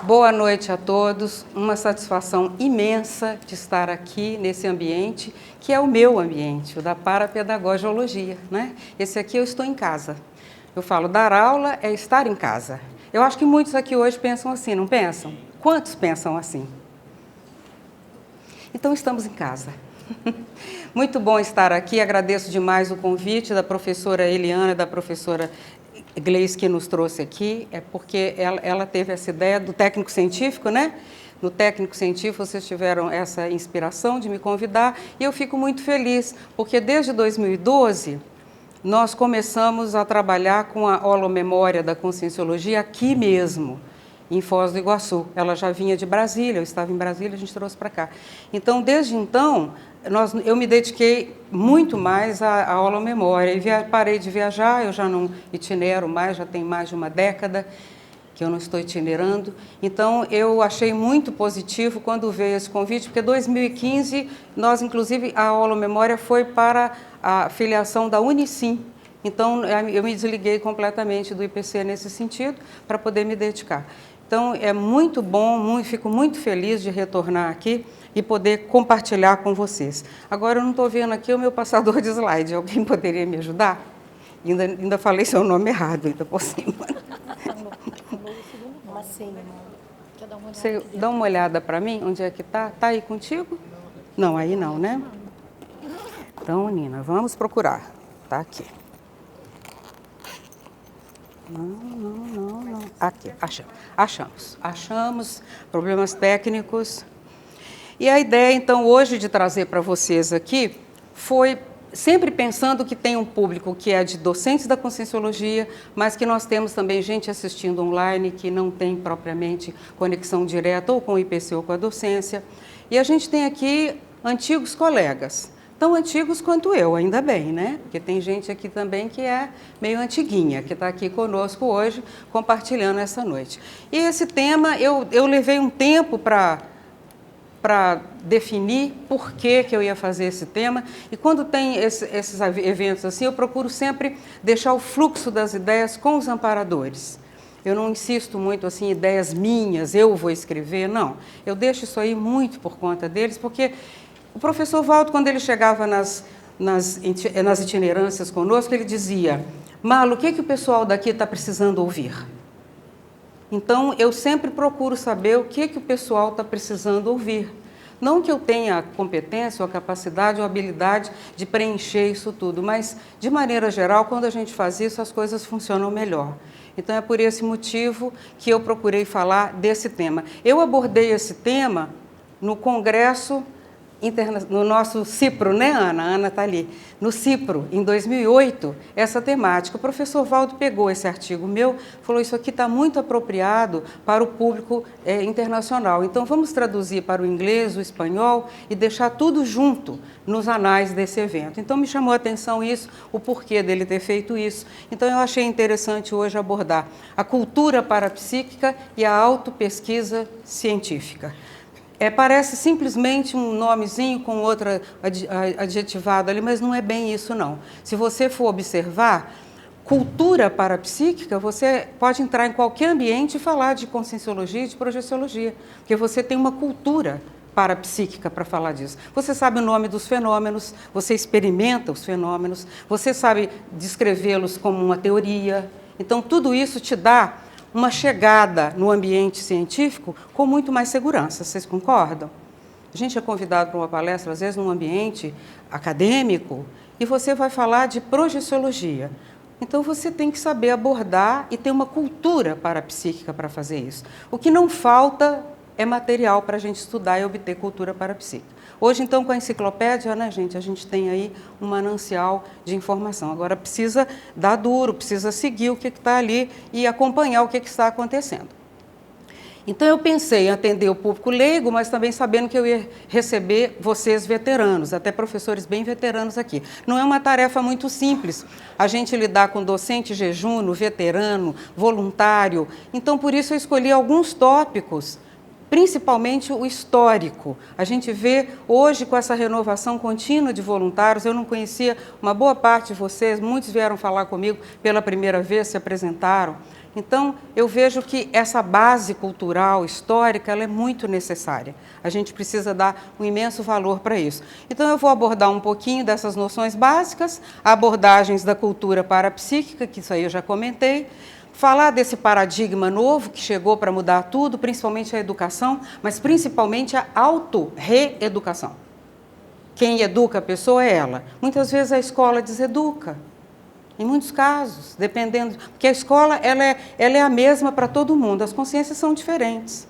Boa noite a todos, uma satisfação imensa de estar aqui nesse ambiente, que é o meu ambiente, o da Parapedagogiologia, né? Esse aqui eu estou em casa. Eu falo, dar aula é estar em casa. Eu acho que muitos aqui hoje pensam assim, não pensam? Quantos pensam assim? Então estamos em casa. Muito bom estar aqui, agradeço demais o convite da professora Eliana e da professora Gleice que nos trouxe aqui, é porque ela teve essa ideia do técnico científico, né? No técnico científico vocês tiveram essa inspiração de me convidar e eu fico muito feliz, porque desde 2012 nós começamos a trabalhar com a holomemória da Conscienciologia aqui mesmo, em Foz do Iguaçu. Ela já vinha de Brasília, eu estava em Brasília, a gente trouxe para cá. Então, desde então, eu me dediquei muito mais à holomemória. E parei de viajar, eu já não itinero mais, já tem mais de uma década que eu não estou itinerando. Então, eu achei muito positivo quando veio esse convite, porque em 2015, nós, inclusive, a holomemória foi para a filiação da Unicim. Então, eu me desliguei completamente do IPC nesse sentido, para poder me dedicar. Então, é muito bom, fico muito feliz de retornar aqui e poder compartilhar com vocês. Agora, eu não estou vendo aqui o meu passador de slide. Alguém poderia me ajudar? Ainda falei seu nome errado, ainda por cima. Você dá uma olhada para mim, onde é que está? Está aí contigo? Não, aí não, né? Então, Nina, vamos procurar. Está aqui. Não. Aqui, achamos problemas técnicos. E a ideia, então, hoje de trazer para vocês aqui foi sempre pensando que tem um público que é de docentes da Conscienciologia, mas que nós temos também gente assistindo online que não tem propriamente conexão direta ou com o IPC ou com a docência. E a gente tem aqui antigos colegas, tão antigos quanto eu, ainda bem, né? Porque tem gente aqui também que é meio antiguinha, que está aqui conosco hoje, compartilhando essa noite. E esse tema, eu levei um tempo para definir por que eu ia fazer esse tema, e quando tem esses eventos assim, eu procuro sempre deixar o fluxo das ideias com os amparadores. Eu não insisto muito assim, ideias minhas, eu vou escrever, não. Eu deixo isso aí muito por conta deles, porque o professor Valdo, quando ele chegava nas itinerâncias conosco, ele dizia, Marlo, o que o pessoal daqui está precisando ouvir? Então, eu sempre procuro saber o que o pessoal está precisando ouvir. Não que eu tenha a competência, ou a capacidade, ou a habilidade de preencher isso tudo, mas, de maneira geral, quando a gente faz isso, as coisas funcionam melhor. Então, é por esse motivo que eu procurei falar desse tema. Eu abordei esse tema no Congresso no nosso CIPRO, né, Ana? A Ana está ali. No CIPRO, em 2008, essa temática. O professor Valdo pegou esse artigo meu, falou, isso aqui está muito apropriado para o público internacional. Então, vamos traduzir para o inglês, o espanhol e deixar tudo junto nos anais desse evento. Então, me chamou a atenção isso, o porquê dele ter feito isso. Então, eu achei interessante hoje abordar a cultura parapsíquica e a autopesquisa científica. Parece simplesmente um nomezinho com outra adjetivado ali, mas não é bem isso, não. Se você for observar, cultura parapsíquica, você pode entrar em qualquer ambiente e falar de conscienciologia e de projeciologia, porque você tem uma cultura parapsíquica para falar disso. Você sabe o nome dos fenômenos, você experimenta os fenômenos, você sabe descrevê-los como uma teoria. Então, tudo isso te dá uma chegada no ambiente científico com muito mais segurança, vocês concordam? A gente é convidado para uma palestra, às vezes, num ambiente acadêmico, e você vai falar de projeciologia. Então, você tem que saber abordar e ter uma cultura parapsíquica para fazer isso. O que não falta é material para a gente estudar e obter cultura parapsíquica. Hoje, então, com a enciclopédia, né, gente, a gente tem aí um manancial de informação. Agora, precisa dar duro, precisa seguir o que está ali e acompanhar o que está acontecendo. Então, eu pensei em atender o público leigo, mas também sabendo que eu ia receber vocês veteranos, até professores bem veteranos aqui. Não é uma tarefa muito simples a gente lidar com docente jejuno, veterano, voluntário. Então, por isso, eu escolhi alguns tópicos principalmente o histórico. A gente vê hoje com essa renovação contínua de voluntários, eu não conhecia uma boa parte de vocês, muitos vieram falar comigo pela primeira vez, se apresentaram. Então, eu vejo que essa base cultural, histórica, ela é muito necessária. A gente precisa dar um imenso valor para isso. Então, eu vou abordar um pouquinho dessas noções básicas, abordagens da cultura parapsíquica, que isso aí eu já comentei, falar desse paradigma novo que chegou para mudar tudo, principalmente a educação, mas principalmente a auto-reeducação. Quem educa a pessoa é ela. Muitas vezes a escola deseduca. Em muitos casos, dependendo... Porque a escola ela é a mesma para todo mundo, as consciências são diferentes.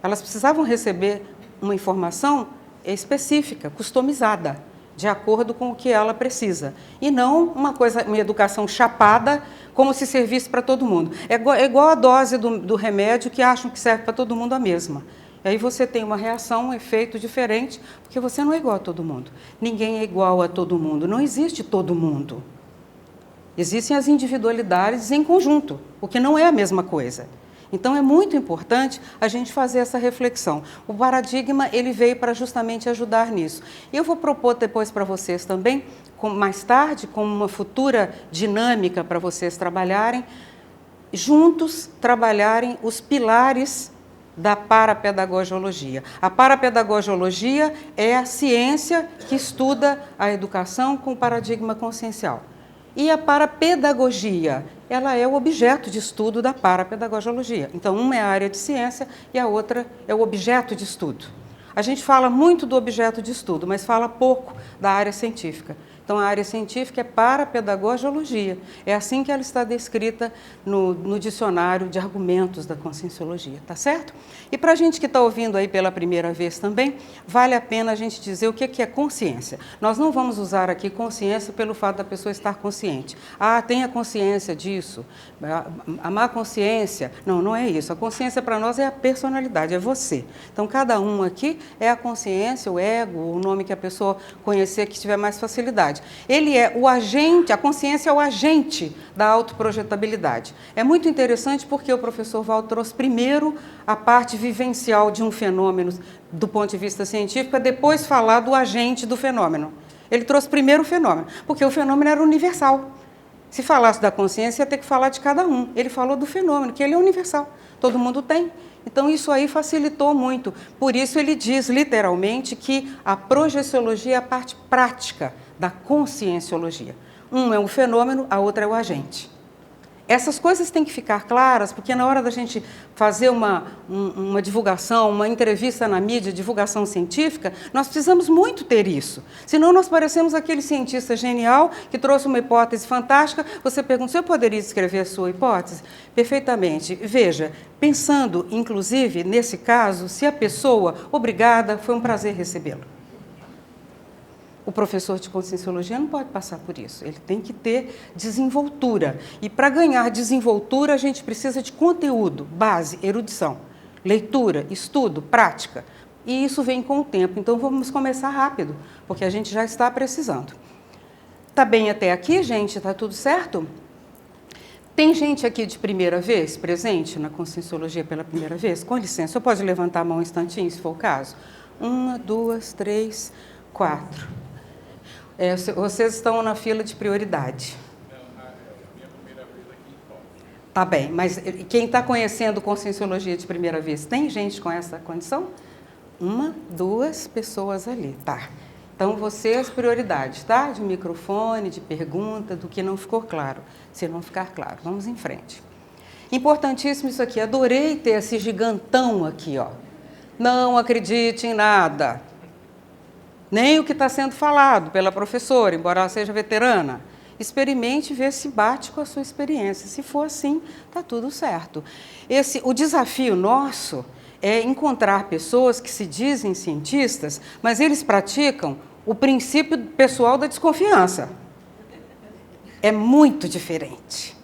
Elas precisavam receber uma informação específica, customizada, de acordo com o que ela precisa. E não uma educação chapada, como se servisse para todo mundo. É igual a dose do remédio que acham que serve para todo mundo a mesma. E aí você tem uma reação, um efeito diferente, porque você não é igual a todo mundo. Ninguém é igual a todo mundo, não existe todo mundo. Existem as individualidades em conjunto, o que não é a mesma coisa. Então, é muito importante a gente fazer essa reflexão. O paradigma, ele veio para justamente ajudar nisso. Eu vou propor depois para vocês também, mais tarde, como uma futura dinâmica para vocês trabalharem, juntos trabalharem os pilares da parapedagogiologia. A parapedagogiologia é a ciência que estuda a educação com o paradigma consciencial. E a parapedagogia, ela é o objeto de estudo da parapedagogiologia. Então, uma é a área de ciência e a outra é o objeto de estudo. A gente fala muito do objeto de estudo, mas fala pouco da área científica. Então, a área científica é parapedagogiologia. É assim que ela está descrita no dicionário de argumentos da conscienciologia, tá certo? E para a gente que está ouvindo aí pela primeira vez também, vale a pena a gente dizer o que é consciência. Nós não vamos usar aqui consciência pelo fato da pessoa estar consciente. Ah, tenha consciência disso, a má consciência. Não, não é isso. A consciência para nós é a personalidade, é você. Então, cada um aqui é a consciência, o ego, o nome que a pessoa conhecer que tiver mais facilidade. Ele é o agente, a consciência é o agente da autoprojetabilidade. É muito interessante porque o professor Val trouxe primeiro a parte vivencial de um fenômeno do ponto de vista científico, para depois falar do agente do fenômeno. Ele trouxe primeiro o fenômeno, porque o fenômeno era universal. Se falasse da consciência, ia ter que falar de cada um. Ele falou do fenômeno, que ele é universal, todo mundo tem. Então, isso aí facilitou muito. Por isso, ele diz literalmente que a projeciologia é a parte prática da conscienciologia. Um é o fenômeno, a outra é o agente. Essas coisas têm que ficar claras, porque na hora da gente fazer uma divulgação, uma entrevista na mídia, divulgação científica, nós precisamos muito ter isso. Senão nós parecemos aquele cientista genial que trouxe uma hipótese fantástica, você pergunta, se eu poderia descrever a sua hipótese? Perfeitamente. Veja, pensando, inclusive, nesse caso, se a pessoa, obrigada, foi um prazer recebê-la. O professor de conscienciologia não pode passar por isso, ele tem que ter desenvoltura. E para ganhar desenvoltura, a gente precisa de conteúdo, base, erudição, leitura, estudo, prática. E isso vem com o tempo, então vamos começar rápido, porque a gente já está precisando. Está bem até aqui, gente? Está tudo certo? Tem gente aqui de primeira vez, presente na conscienciologia pela primeira vez? Com licença, eu pode levantar a mão um instantinho, se for o caso? 1, 2, 3, 4. Vocês estão na fila de prioridade. Não, minha primeira vez aqui em Foz. Tá bem, mas quem está conhecendo conscienciologia de primeira vez, tem gente com essa condição? 1, 2 pessoas ali, tá. Então, vocês, prioridade, tá? De microfone, de pergunta, do que não ficou claro. Se não ficar claro, vamos em frente. Importantíssimo isso aqui, adorei ter esse gigantão aqui, ó. Não acredite em nada. Nem o que está sendo falado pela professora, embora ela seja veterana. Experimente ver se bate com a sua experiência. Se for assim, está tudo certo. O desafio nosso é encontrar pessoas que se dizem cientistas, mas eles praticam o princípio pessoal da desconfiança. É muito diferente.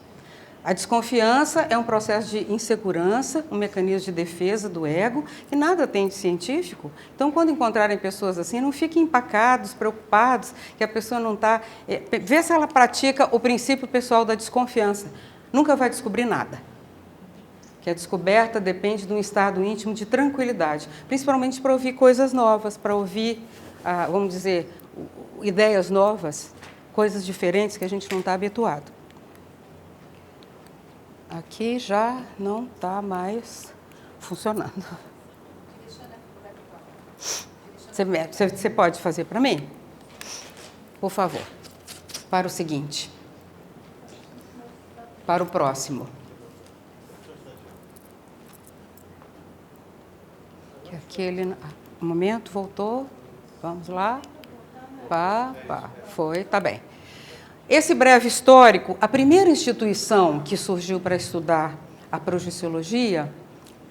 A desconfiança é um processo de insegurança, um mecanismo de defesa do ego, que nada tem de científico. Então, quando encontrarem pessoas assim, não fiquem empacados, preocupados, que a pessoa não está... Vê se ela pratica o princípio pessoal da desconfiança. Nunca vai descobrir nada. que a descoberta depende de um estado íntimo de tranquilidade, principalmente para ouvir coisas novas, para ouvir, vamos dizer, ideias novas, coisas diferentes que a gente não está habituado. Aqui já não está mais funcionando. Você pode fazer para mim? Por favor. Para o seguinte. Para o próximo. Que aquele... Um momento, voltou. Vamos lá. Foi, tá bem. Esse breve histórico, a primeira instituição que surgiu para estudar a projeciologia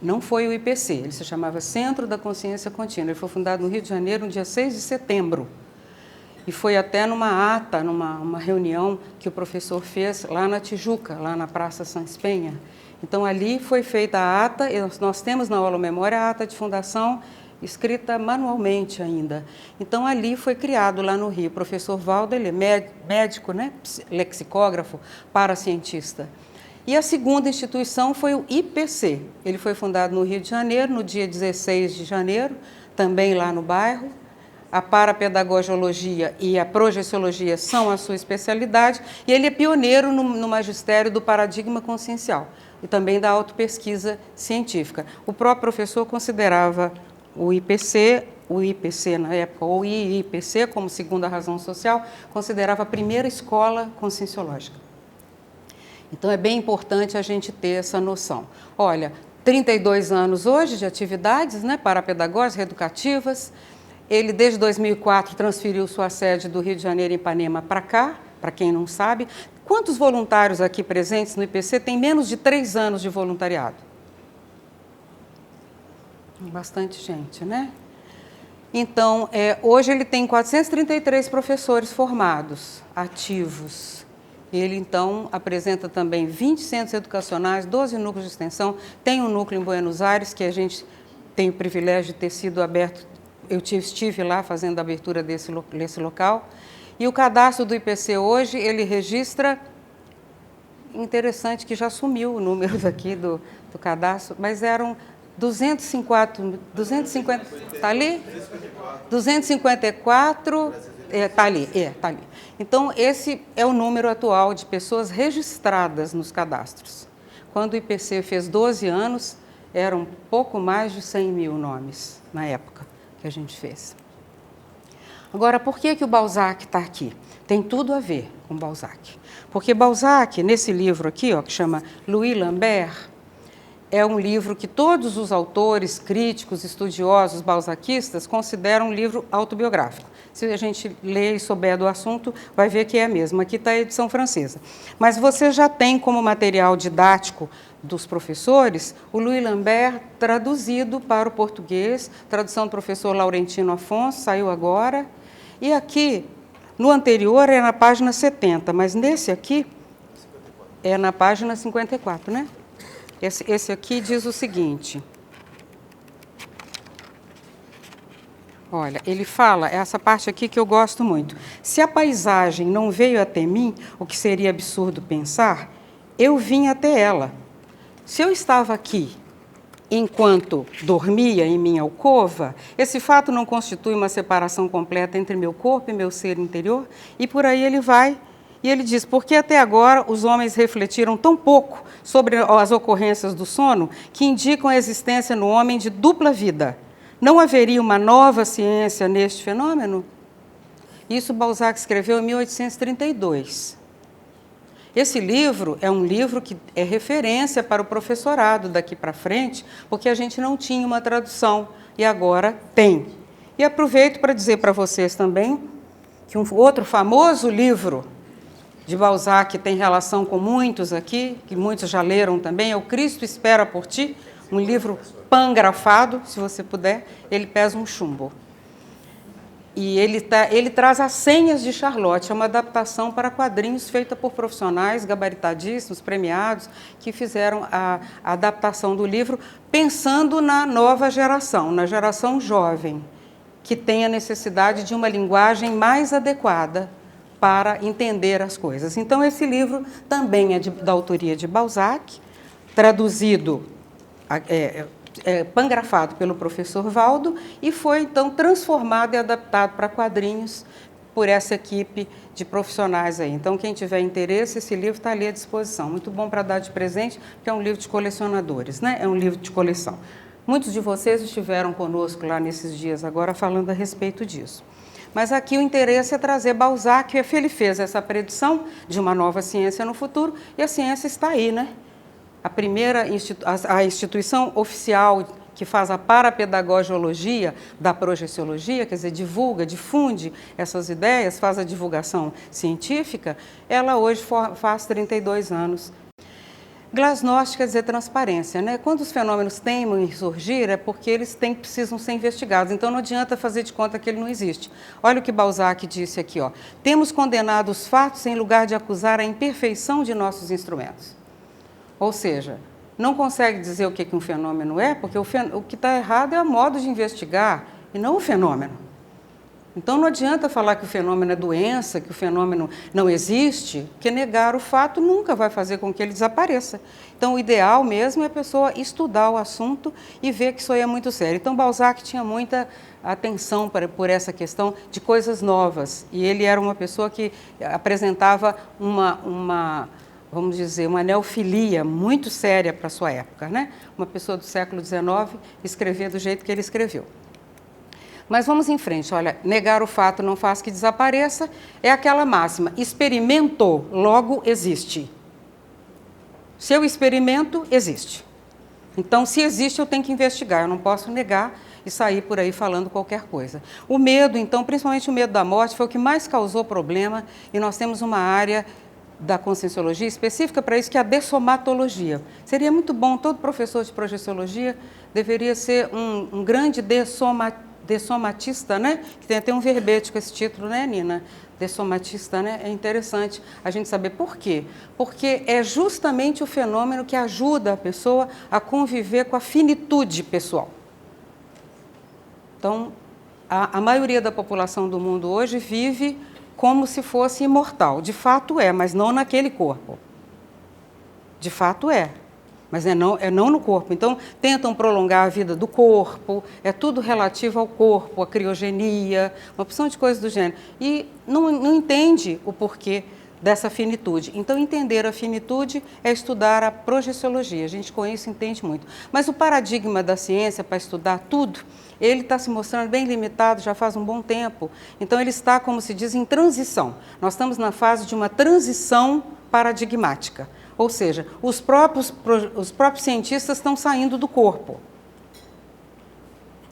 não foi o IPC, ele se chamava Centro da Consciência Contínua. Ele foi fundado no Rio de Janeiro no dia 6 de setembro. E foi até numa ata, numa reunião que o professor fez lá na Tijuca, lá na Praça Sans Penha. Então, ali foi feita a ata, e nós temos na Holo Memória a ata de fundação escrita manualmente ainda. Então, ali foi criado, lá no Rio, o professor Valdo, ele é médico, né, lexicógrafo, paracientista. E a segunda instituição foi o IPC. Ele foi fundado no Rio de Janeiro, no dia 16 de janeiro, também lá no bairro. A parapedagogiologia e a projeciologia são a sua especialidade, e ele é pioneiro no magistério do paradigma consciencial e também da autopesquisa científica. O próprio professor considerava o IPC na época, ou IIPC, como segunda razão social, considerava a primeira escola conscienciológica. Então, é bem importante a gente ter essa noção. Olha, 32 anos hoje de atividades, né, parapedagógicas, reeducativas. Ele, desde 2004, transferiu sua sede do Rio de Janeiro e Ipanema para cá, para quem não sabe. Quantos voluntários aqui presentes no IPC têm menos de 3 anos de voluntariado? Bastante gente, né? Então, hoje ele tem 433 professores formados, ativos. Ele, então, apresenta também 20 centros educacionais, 12 núcleos de extensão, tem um núcleo em Buenos Aires, que a gente tem o privilégio de ter sido aberto. Eu estive lá fazendo a abertura desse local. E o cadastro do IPC hoje, ele registra, interessante que já sumiu o número daqui do cadastro, mas eram 250, está ali? 254, está ali, está ali. Então, esse é o número atual de pessoas registradas nos cadastros. Quando o IPC fez 12 anos, eram pouco mais de 100 mil nomes na época que a gente fez. Agora, por que o Balzac está aqui? Tem tudo a ver com Balzac. Porque Balzac, nesse livro aqui, ó, que chama Louis Lambert, é um livro que todos os autores, críticos, estudiosos, balzaquistas, consideram um livro autobiográfico. Se a gente ler e souber do assunto, vai ver que é mesmo. Aqui está a edição francesa. Mas você já tem como material didático dos professores o Louis Lambert traduzido para o português, tradução do professor Laurentino Afonso, saiu agora. E aqui, no anterior, é na página 70, mas nesse aqui é na página 54, né? Esse aqui diz o seguinte. Olha, ele fala, essa parte aqui que eu gosto muito. Se a paisagem não veio até mim, o que seria absurdo pensar, eu vim até ela. Se eu estava aqui enquanto dormia em minha alcova, esse fato não constitui uma separação completa entre meu corpo e meu ser interior? E por aí ele vai. E ele diz, porque até agora os homens refletiram tão pouco sobre as ocorrências do sono que indicam a existência no homem de dupla vida. Não haveria uma nova ciência neste fenômeno? Isso Balzac escreveu em 1832. Esse livro é um livro que é referência para o professorado daqui para frente, porque a gente não tinha uma tradução e agora tem. E aproveito para dizer para vocês também que um outro famoso livro de Balzac, que tem relação com muitos aqui, que muitos já leram também, é o Cristo Espera por Ti, um livro pangrafado, se você puder, ele pesa um chumbo. E ele traz as senhas de Charlotte, é uma adaptação para quadrinhos feita por profissionais gabaritadíssimos, premiados, que fizeram a adaptação do livro pensando na nova geração, na geração jovem, que tem a necessidade de uma linguagem mais adequada para entender as coisas. Então, esse livro também é da autoria de Balzac, traduzido pangrafado pelo professor Valdo e foi então transformado e adaptado para quadrinhos por essa equipe de profissionais aí. Então, quem tiver interesse, esse livro está ali à disposição. Muito bom para dar de presente, porque é um livro de colecionadores, né? É um livro de coleção. Muitos de vocês estiveram conosco lá nesses dias agora falando a respeito disso. Mas aqui o interesse é trazer Balzac, que ele fez essa predição de uma nova ciência no futuro, e a ciência está aí, né? A instituição oficial que faz a parapedagogiologia da projeciologia, quer dizer, difunde essas ideias, faz a divulgação científica, ela hoje faz 32 anos. Glasnost quer dizer transparência, né? Quando os fenômenos teimam em surgir, é porque eles precisam ser investigados, então não adianta fazer de conta que ele não existe. Olha o que Balzac disse aqui, ó. Temos condenado os fatos em lugar de acusar a imperfeição de nossos instrumentos. Ou seja, não consegue dizer o que um fenômeno é, porque o que está errado é o modo de investigar e não o fenômeno. Então não adianta falar que o fenômeno é doença, que o fenômeno não existe, porque negar o fato nunca vai fazer com que ele desapareça. Então o ideal mesmo é a pessoa estudar o assunto e ver que isso aí é muito sério. Então Balzac tinha muita atenção por essa questão de coisas novas e ele era uma pessoa que apresentava vamos dizer, uma neofilia muito séria para a sua época, né? Uma pessoa do século XIX escrever do jeito que ele escreveu. Mas vamos em frente, olha, negar o fato não faz que desapareça, é aquela máxima, experimentou, logo existe. Se eu experimento, existe. Então, se existe, eu tenho que investigar, eu não posso negar e sair por aí falando qualquer coisa. O medo, então, principalmente o medo da morte, foi o que mais causou problema e nós temos uma área da conscienciologia específica para isso, que é a dessomatologia. Seria muito bom, todo professor de projeciologia deveria ser um grande dessomatista, né? Que tem até um verbete com esse título, né, Nina? Dessomatista, né? É interessante a gente saber por quê. Porque é justamente o fenômeno que ajuda a pessoa a conviver com a finitude pessoal. Então, a maioria da população do mundo hoje vive como se fosse imortal. De fato é, mas não naquele corpo. De fato é, mas não no corpo. Então, tentam prolongar a vida do corpo, é tudo relativo ao corpo, a criogenia, uma opção de coisas do gênero. E não entende o porquê dessa finitude. Então, entender a finitude é estudar a projeciologia. A gente com isso entende muito. Mas o paradigma da ciência para estudar tudo, ele está se mostrando bem limitado já faz um bom tempo. Então, ele está, como se diz, em transição. Nós estamos na fase de uma transição paradigmática. Ou seja, os próprios cientistas estão saindo do corpo.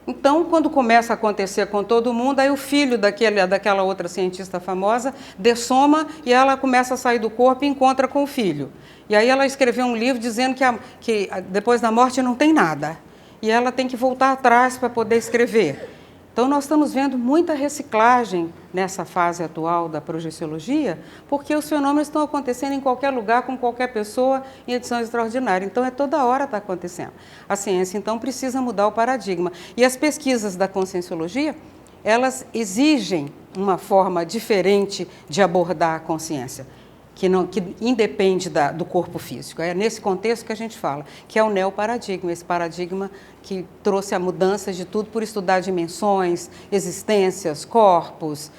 Então, quando começa a acontecer com todo mundo, aí o filho daquela outra cientista famosa dessoma e ela começa a sair do corpo e encontra com o filho. E aí ela escreveu um livro dizendo que depois da morte não tem nada. E ela tem que voltar atrás para poder escrever. Então, nós estamos vendo muita reciclagem nessa fase atual da projeciologia, porque os fenômenos estão acontecendo em qualquer lugar, com qualquer pessoa, em edição extraordinária. Então, toda hora está acontecendo. A ciência, então, precisa mudar o paradigma. E as pesquisas da conscienciologia, elas exigem uma forma diferente de abordar a consciência, que independe do corpo físico. É nesse contexto que a gente fala, que é o neoparadigma, esse paradigma que trouxe a mudança de tudo por estudar dimensões, existências, corpos.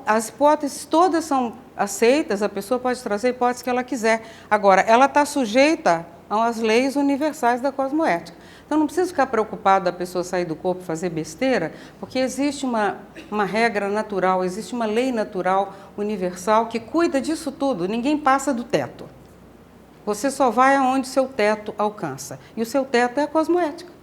As hipóteses todas são aceitas, a pessoa pode trazer a hipótese que ela quiser. Agora, ela está sujeita às leis universais da cosmoética. Então, não precisa ficar preocupado da pessoa sair do corpo e fazer besteira, porque existe uma regra natural, existe uma lei natural universal que cuida disso tudo. Ninguém passa do teto. Você só vai aonde o seu teto alcança. E o seu teto é a cosmoética.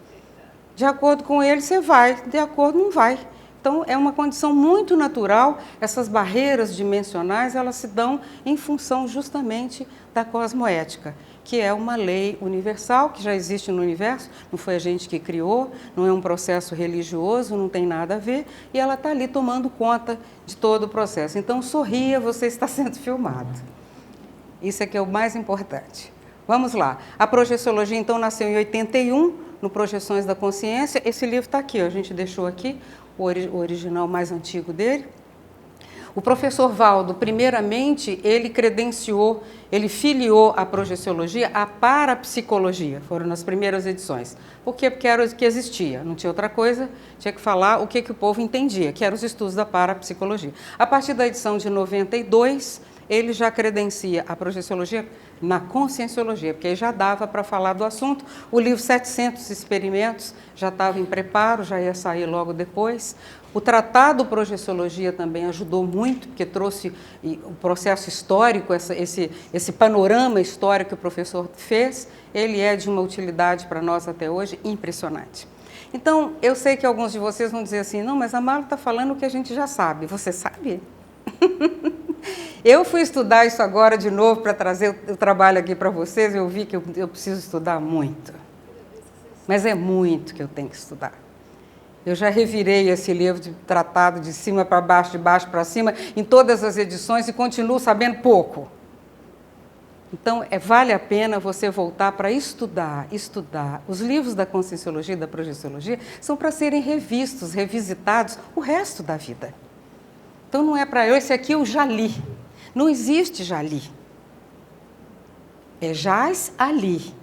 De acordo com ele, você vai, de acordo, não vai. Então, é uma condição muito natural, essas barreiras dimensionais, elas se dão em função justamente da cosmoética, que é uma lei universal, que já existe no universo, não foi a gente que criou, não é um processo religioso, não tem nada a ver, e ela está ali tomando conta de todo o processo. Então, sorria, você está sendo filmado. Isso é que é o mais importante. Vamos lá. A projeciologia, então, nasceu em 81, no Projeções da Consciência. Esse livro está aqui, ó, a gente deixou aqui, o original mais antigo dele. O professor Valdo, primeiramente, ele credenciou, ele filiou a projeciologia à parapsicologia, foram nas primeiras edições. Por quê? Porque era o que existia, não tinha outra coisa, tinha que falar o que o povo entendia, que eram os estudos da parapsicologia. A partir da edição de 92, ele já credencia a projeciologia na conscienciologia, porque aí já dava para falar do assunto. O livro 700 Experimentos já estava em preparo, já ia sair logo depois. O Tratado Projeciologia também ajudou muito, porque trouxe o processo histórico, esse panorama histórico que o professor fez. Ele é de uma utilidade para nós até hoje impressionante. Então, eu sei que alguns de vocês vão dizer assim, não, mas a Marla está falando o que a gente já sabe. Você sabe? Eu fui estudar isso agora de novo para trazer o trabalho aqui para vocês, eu vi que eu preciso estudar muito. Mas é muito que eu tenho que estudar. Eu já revirei esse livro de tratado de cima para baixo, de baixo para cima, em todas as edições e continuo sabendo pouco. Então, vale a pena você voltar para estudar. Os livros da conscienciologia e da projeciologia são para serem revistos, revisitados o resto da vida. Então, não é para eu, esse aqui eu já li. Não existe já li. É jaz ali.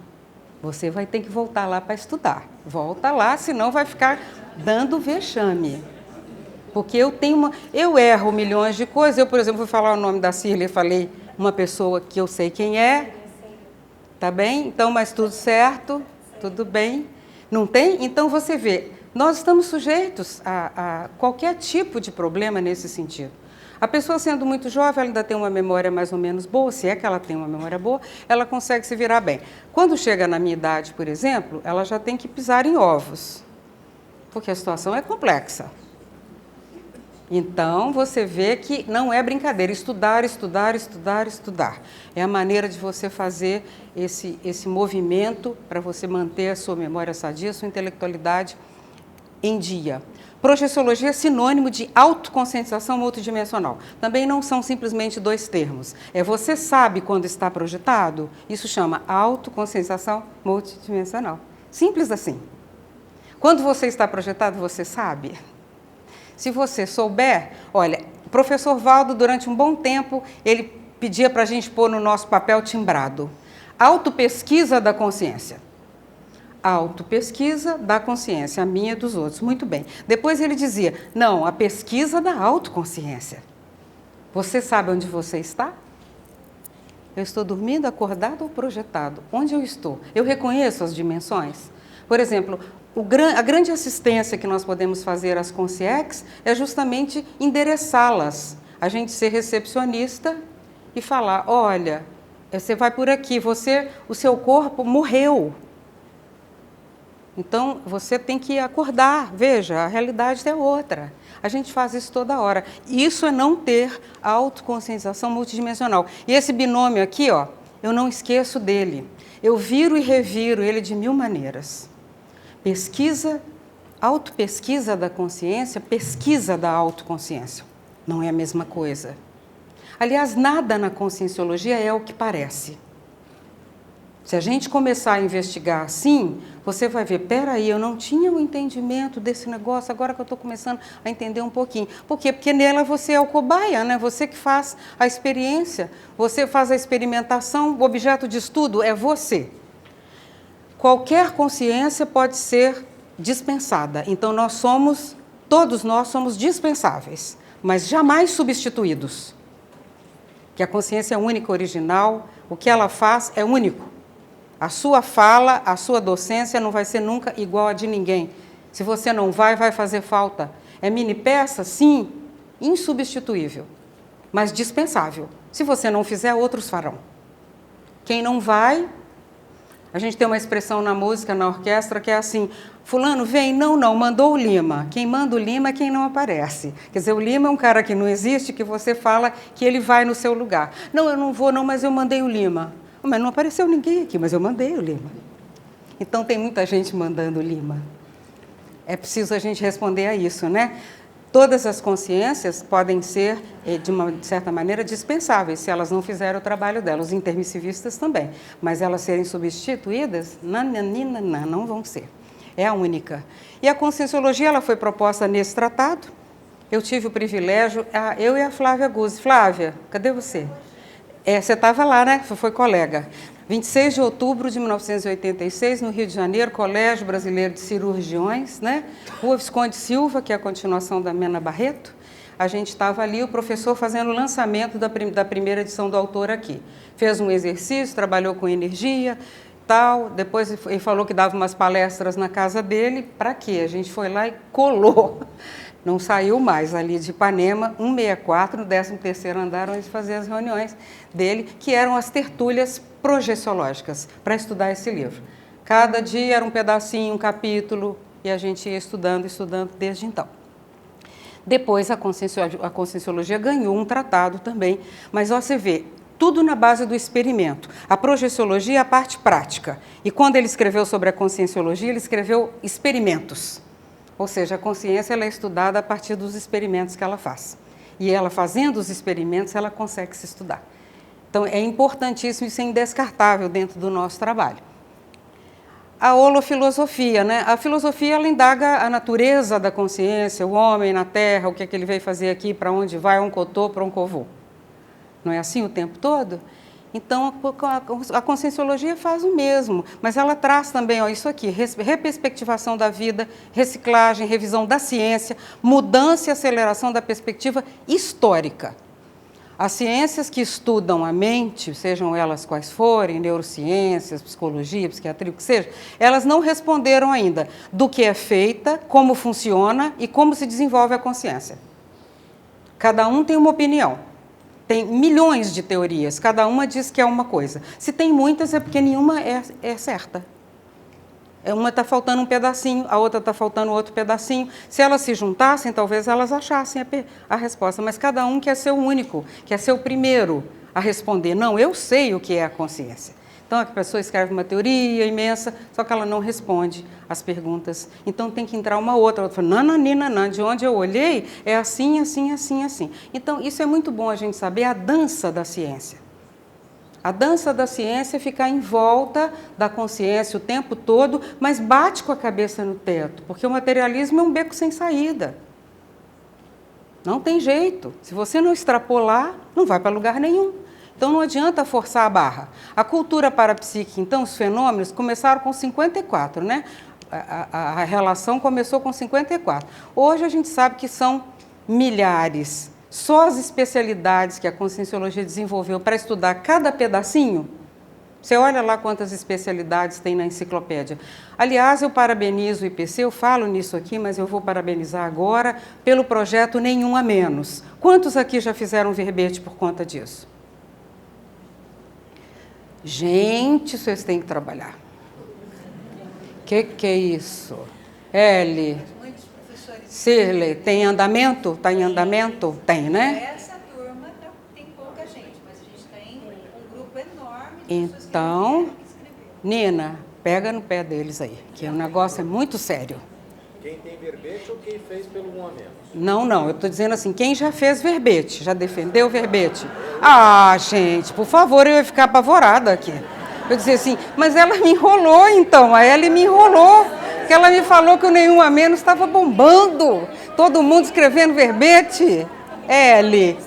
Você vai ter que voltar lá para estudar. Volta lá, senão vai ficar dando vexame. Porque eu erro milhões de coisas. Eu, por exemplo, fui falar o nome da Cirlei, falei uma pessoa que eu sei quem é. Tá bem? Então, mas tudo certo, tudo bem. Não tem? Então, você vê, nós estamos sujeitos a qualquer tipo de problema nesse sentido. A pessoa sendo muito jovem, ela ainda tem uma memória mais ou menos boa, se é que ela tem uma memória boa, ela consegue se virar bem. Quando chega na minha idade, por exemplo, ela já tem que pisar em ovos, porque a situação é complexa. Então, você vê que não é brincadeira, estudar. É a maneira de você fazer esse movimento para você manter a sua memória sadia, a sua intelectualidade em dia. Projeciologia é sinônimo de autoconscientização multidimensional. Também não são simplesmente dois termos. Você sabe quando está projetado? Isso chama autoconscientização multidimensional. Simples assim. Quando você está projetado, você sabe. Se você souber, olha, o professor Valdo, durante um bom tempo, ele pedia para a gente pôr no nosso papel timbrado. Autopesquisa da consciência. Autopesquisa da consciência, a minha e dos outros. Muito bem. Depois ele dizia, não, a pesquisa da autoconsciência. Você sabe onde você está? Eu estou dormindo, acordado ou projetado? Onde eu estou? Eu reconheço as dimensões? Por exemplo, a grande assistência que nós podemos fazer às consciex é justamente endereçá-las. A gente ser recepcionista e falar, olha, você vai por aqui, o seu corpo morreu. Então, você tem que acordar, veja, a realidade é outra. A gente faz isso toda hora. Isso é não ter autoconscientização multidimensional. E esse binômio aqui, ó, eu não esqueço dele. Eu viro e reviro ele de mil maneiras. Pesquisa, autopesquisa da consciência, pesquisa da autoconsciência. Não é a mesma coisa. Aliás, nada na conscienciologia é o que parece. Se a gente começar a investigar assim, você vai ver, peraí, eu não tinha o entendimento desse negócio, agora que eu estou começando a entender um pouquinho. Por quê? Porque nela você é o cobaia, né? Você que faz a experiência, você faz a experimentação, o objeto de estudo é você. Qualquer consciência pode ser dispensada, então todos nós somos dispensáveis, mas jamais substituídos. Que a consciência é única, original, o que ela faz é único. A sua fala, a sua docência não vai ser nunca igual a de ninguém. Se você não vai fazer falta. É mini peça? Sim, insubstituível, mas dispensável. Se você não fizer, outros farão. Quem não vai, a gente tem uma expressão na música, na orquestra, que é assim, fulano vem, não, mandou o Lima. Quem manda o Lima é quem não aparece. Quer dizer, o Lima é um cara que não existe, que você fala que ele vai no seu lugar. Não, eu não vou não, mas eu mandei o Lima. Mas não apareceu ninguém aqui, mas eu mandei o Lima. Então, tem muita gente mandando o Lima. É preciso a gente responder a isso, né? Todas as consciências podem ser, de uma certa maneira, dispensáveis, se elas não fizerem o trabalho delas. Os intermissivistas também. Mas elas serem substituídas, não vão ser. É a única. E a conscienciologia ela foi proposta nesse tratado. eu tive o privilégio, eu e a Flávia Guzzi. Flávia, cadê você? Você estava lá, né? Foi colega. 26 de outubro de 1986, no Rio de Janeiro, Colégio Brasileiro de Cirurgiões, né? Rua Visconde Silva, que é a continuação da Mena Barreto. A gente estava ali, o professor fazendo o lançamento da primeira edição do autor aqui. Fez um exercício, trabalhou com energia, tal. Depois ele falou que dava umas palestras na casa dele. Para quê? A gente foi lá e colou. Não saiu mais ali de Ipanema, 164, no 13º andar, onde fazia as reuniões dele, que eram as tertúlias projeciológicas, para estudar esse livro. Cada dia era um pedacinho, um capítulo, e a gente ia estudando desde então. Depois a Conscienciologia ganhou um tratado também, mas você vê, tudo na base do experimento. A projeciologia é a parte prática, e quando ele escreveu sobre a Conscienciologia, ele escreveu experimentos. Ou seja, a consciência ela é estudada a partir dos experimentos que ela faz. E ela fazendo os experimentos, ela consegue se estudar. Então, é importantíssimo, isso é indescartável dentro do nosso trabalho. A holofilosofia, né? A filosofia, ela indaga a natureza da consciência, o homem na Terra, o que é que ele veio fazer aqui, para onde vai, um cotô, para um covô. Não é assim o tempo todo? Então, a Conscienciologia faz o mesmo, mas ela traz também isso aqui, reperspectivação da vida, reciclagem, revisão da ciência, mudança e aceleração da perspectiva histórica. As ciências que estudam a mente, sejam elas quais forem, neurociências, psicologia, psiquiatria, o que seja, elas não responderam ainda do que é feita, como funciona e como se desenvolve a consciência. Cada um tem uma opinião. Tem milhões de teorias, cada uma diz que é uma coisa. Se tem muitas, é porque nenhuma é certa. Uma está faltando um pedacinho, a outra está faltando outro pedacinho. Se elas se juntassem, talvez elas achassem a resposta, mas cada um quer ser o único, quer ser o primeiro a responder. Não, eu sei o que é a consciência. Então, a pessoa escreve uma teoria imensa, só que ela não responde as perguntas. Então, tem que entrar uma outra fala, nananina, de onde eu olhei, é assim, assim, assim, assim. Então, isso é muito bom a gente saber a dança da ciência. A dança da ciência é ficar em volta da consciência o tempo todo, mas bate com a cabeça no teto, porque o materialismo é um beco sem saída. Não tem jeito. Se você não extrapolar, não vai para lugar nenhum. Então, não adianta forçar a barra. A cultura parapsíquica, então, os fenômenos começaram com 54, né? A relação começou com 54. Hoje, a gente sabe que são milhares. Só as especialidades que a Conscienciologia desenvolveu para estudar cada pedacinho, você olha lá quantas especialidades tem na enciclopédia. Aliás, eu parabenizo o IPC, eu falo nisso aqui, mas eu vou parabenizar agora pelo projeto Nenhum a Menos. Quantos aqui já fizeram verbete por conta disso? Gente, vocês têm que trabalhar. Que é isso? L. Cirley, tem andamento? Está em andamento? Tem, né? Essa turma tem pouca gente, mas a gente tem um grupo enorme de então, pessoas que escreveram. Nina, pega no pé deles aí, que o negócio é muito sério. Quem tem verbete ou quem fez pelo 1 a menos? Não, eu estou dizendo assim, quem já fez verbete, já defendeu verbete. Ah, gente, por favor, eu ia ficar apavorada aqui. Eu dizia assim, mas ela me enrolou então, a Ellie me enrolou, porque ela me falou que o Nenhum a Menos estava bombando, todo mundo escrevendo verbete. Ellie.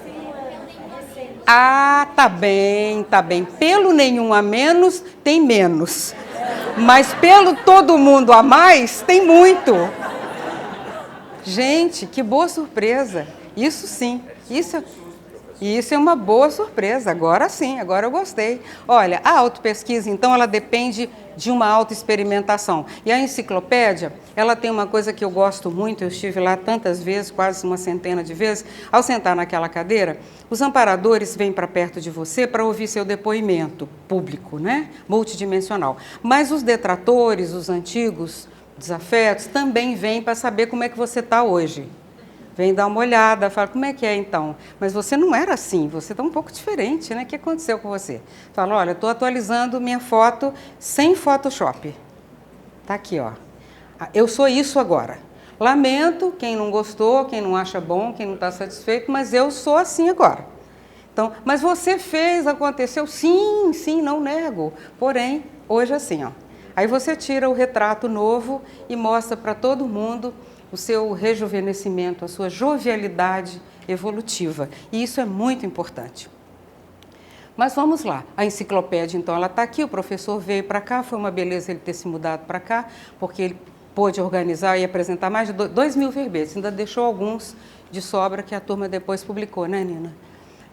Ah, tá bem. Pelo Nenhum a Menos, tem menos. Mas pelo todo mundo a mais, tem muito. Gente, que boa surpresa. Isso sim, isso é uma boa surpresa. Agora sim, agora eu gostei. Olha, a autopesquisa, então, ela depende de uma autoexperimentação. E a enciclopédia, ela tem uma coisa que eu gosto muito, eu estive lá tantas vezes, quase uma centena de vezes, ao sentar naquela cadeira, os amparadores vêm para perto de você para ouvir seu depoimento público, né? Multidimensional. Mas os detratores, os antigos desafetos, também vêm para saber como é que você está hoje. Vem dar uma olhada, fala, como é que é então? Mas você não era assim, você está um pouco diferente, né? O que aconteceu com você? Fala, olha, estou atualizando minha foto sem Photoshop. Está aqui, ó. Eu sou isso agora. Lamento quem não gostou, quem não acha bom, quem não está satisfeito, mas eu sou assim agora. Então, mas você fez, aconteceu? Sim, não nego. Porém, hoje é assim, ó. Aí você tira o retrato novo e mostra para todo mundo o seu rejuvenescimento, a sua jovialidade evolutiva. E isso é muito importante. Mas vamos lá, a enciclopédia então ela está aqui, o professor veio para cá, foi uma beleza ele ter se mudado para cá, porque ele pôde organizar e apresentar mais de 2.000 verbetes, ainda deixou alguns de sobra que a turma depois publicou, né, Nina?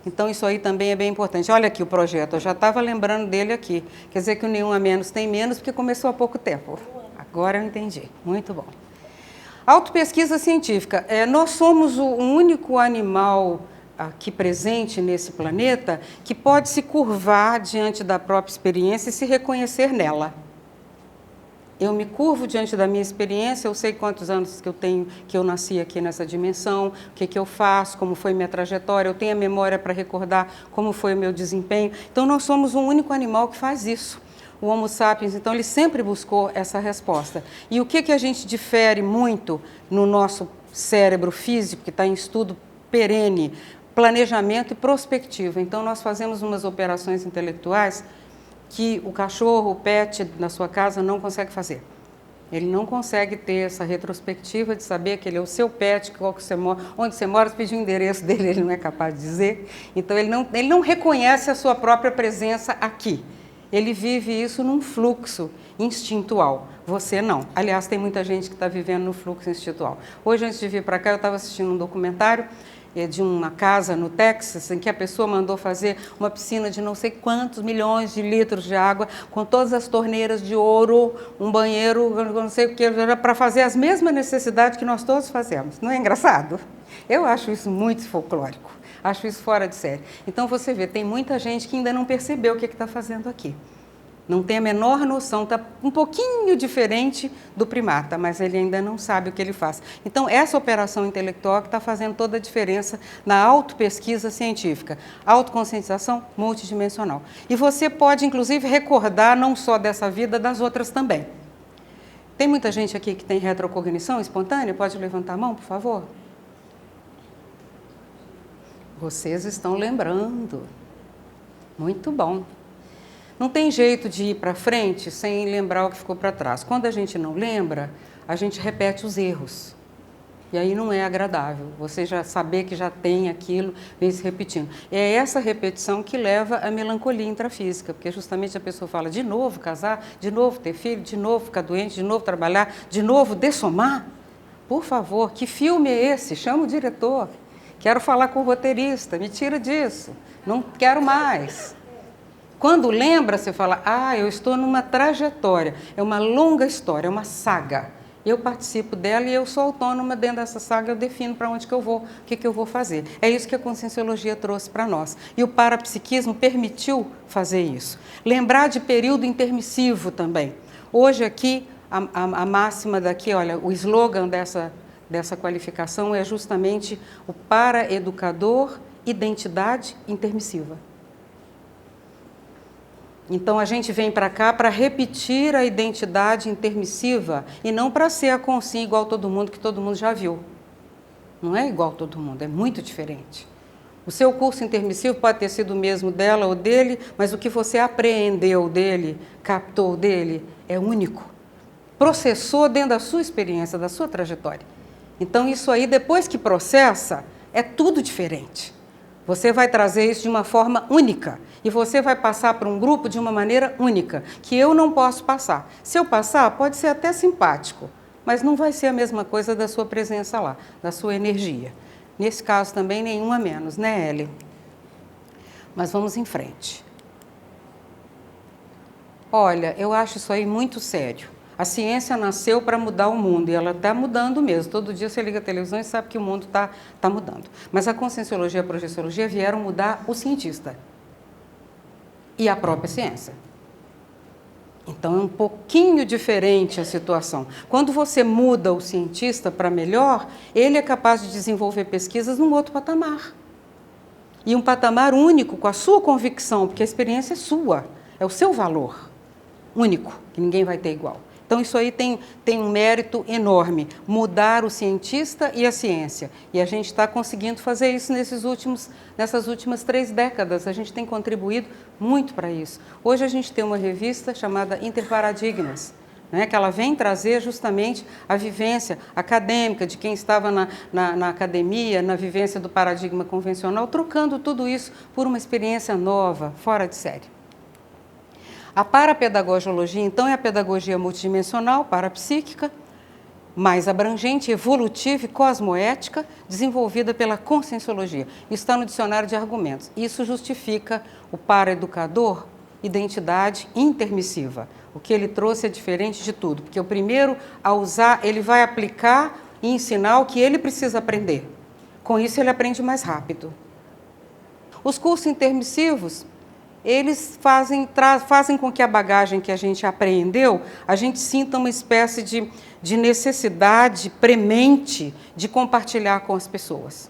Então isso aí também é bem importante. Olha aqui o projeto, eu já estava lembrando dele aqui, quer dizer que o Nenhum a Menos tem menos porque começou há pouco tempo. Agora eu entendi, muito bom. Autopesquisa científica, nós somos o único animal aqui presente nesse planeta que pode se curvar diante da própria experiência e se reconhecer nela. Eu me curvo diante da minha experiência, eu sei quantos anos que eu tenho, que eu nasci aqui nessa dimensão, o que eu faço, como foi minha trajetória, eu tenho a memória para recordar como foi o meu desempenho. Então, nós somos o único animal que faz isso. O Homo sapiens, então, ele sempre buscou essa resposta. E o que a gente difere muito no nosso cérebro físico, que está em estudo perene, planejamento e prospectiva. Então, nós fazemos umas operações intelectuais que o cachorro, o pet na sua casa não consegue fazer. Ele não consegue ter essa retrospectiva de saber que ele é o seu pet, qual que você mora, onde você mora, se pedir o endereço dele, ele não é capaz de dizer. Então, ele não reconhece a sua própria presença aqui. Ele vive isso num fluxo instintual. Você não. Aliás, tem muita gente que está vivendo no fluxo instintual. Hoje, antes de vir para cá, eu estava assistindo um documentário de uma casa no Texas, em que a pessoa mandou fazer uma piscina de não sei quantos milhões de litros de água, com todas as torneiras de ouro, um banheiro, não sei o que, para fazer as mesmas necessidades que nós todos fazemos. Não é engraçado? Eu acho isso muito folclórico, acho isso fora de série. Então, você vê, tem muita gente que ainda não percebeu o que está fazendo aqui. Não tem a menor noção, está um pouquinho diferente do primata, mas ele ainda não sabe o que ele faz. Então, essa operação intelectual que está fazendo toda a diferença na autopesquisa científica. Autoconscientização multidimensional. E você pode, inclusive, recordar não só dessa vida, das outras também. Tem muita gente aqui que tem retrocognição espontânea? Pode levantar a mão, por favor? Vocês estão lembrando. Muito bom. Não tem jeito de ir para frente sem lembrar o que ficou para trás. Quando a gente não lembra, a gente repete os erros. E aí não é agradável. Você já saber que já tem aquilo, vem se repetindo. É essa repetição que leva à melancolia intrafísica, porque justamente a pessoa fala de novo casar, de novo ter filho, de novo ficar doente, de novo trabalhar, de novo dessomar. Por favor, que filme é esse? Chama o diretor. Quero falar com o roteirista, me tira disso. Não quero mais. Quando lembra, você fala, eu estou numa trajetória, é uma longa história, é uma saga. Eu participo dela e eu sou autônoma dentro dessa saga, eu defino para onde que eu vou, o que eu vou fazer. É isso que a Conscienciologia trouxe para nós. E o parapsiquismo permitiu fazer isso. Lembrar de período intermissivo também. Hoje aqui, a máxima daqui, olha, o slogan dessa qualificação é justamente o paraeducador identidade intermissiva. Então, a gente vem para cá para repetir a identidade intermissiva e não para ser a consciência igual a todo mundo, que todo mundo já viu. Não é igual a todo mundo, é muito diferente. O seu curso intermissivo pode ter sido o mesmo dela ou dele, mas o que você apreendeu dele, captou dele, é único. Processou dentro da sua experiência, da sua trajetória. Então, isso aí, depois que processa, é tudo diferente. Você vai trazer isso de uma forma única e você vai passar para um grupo de uma maneira única, que eu não posso passar. Se eu passar, pode ser até simpático, mas não vai ser a mesma coisa da sua presença lá, da sua energia. Nesse caso também, nenhum a menos, né, Ellie? Mas vamos em frente. Olha, eu acho isso aí muito sério. A ciência nasceu para mudar o mundo e ela está mudando mesmo. Todo dia você liga a televisão e sabe que o mundo está mudando. Mas a Conscienciologia e a Projeciologia vieram mudar o cientista e a própria ciência. Então, é um pouquinho diferente a situação. Quando você muda o cientista para melhor, ele é capaz de desenvolver pesquisas num outro patamar. E um patamar único, com a sua convicção, porque a experiência é sua, é o seu valor único, que ninguém vai ter igual. Então, isso aí tem um mérito enorme, mudar o cientista e a ciência. E a gente está conseguindo fazer isso nessas últimas 3 décadas. A gente tem contribuído muito para isso. Hoje a gente tem uma revista chamada Interparadigmas, né, que ela vem trazer justamente a vivência acadêmica de quem estava na academia, na vivência do paradigma convencional, trocando tudo isso por uma experiência nova, fora de série. A parapedagogiologia, então, é a pedagogia multidimensional, parapsíquica, mais abrangente, evolutiva e cosmoética, desenvolvida pela conscienciologia. Isso está no dicionário de argumentos. Isso justifica o paraeducador, identidade intermissiva. O que ele trouxe é diferente de tudo, porque o primeiro a usar, ele vai aplicar e ensinar o que ele precisa aprender. Com isso, ele aprende mais rápido. Os cursos intermissivos, eles fazem com que a bagagem que a gente apreendeu, a gente sinta uma espécie de necessidade premente de compartilhar com as pessoas.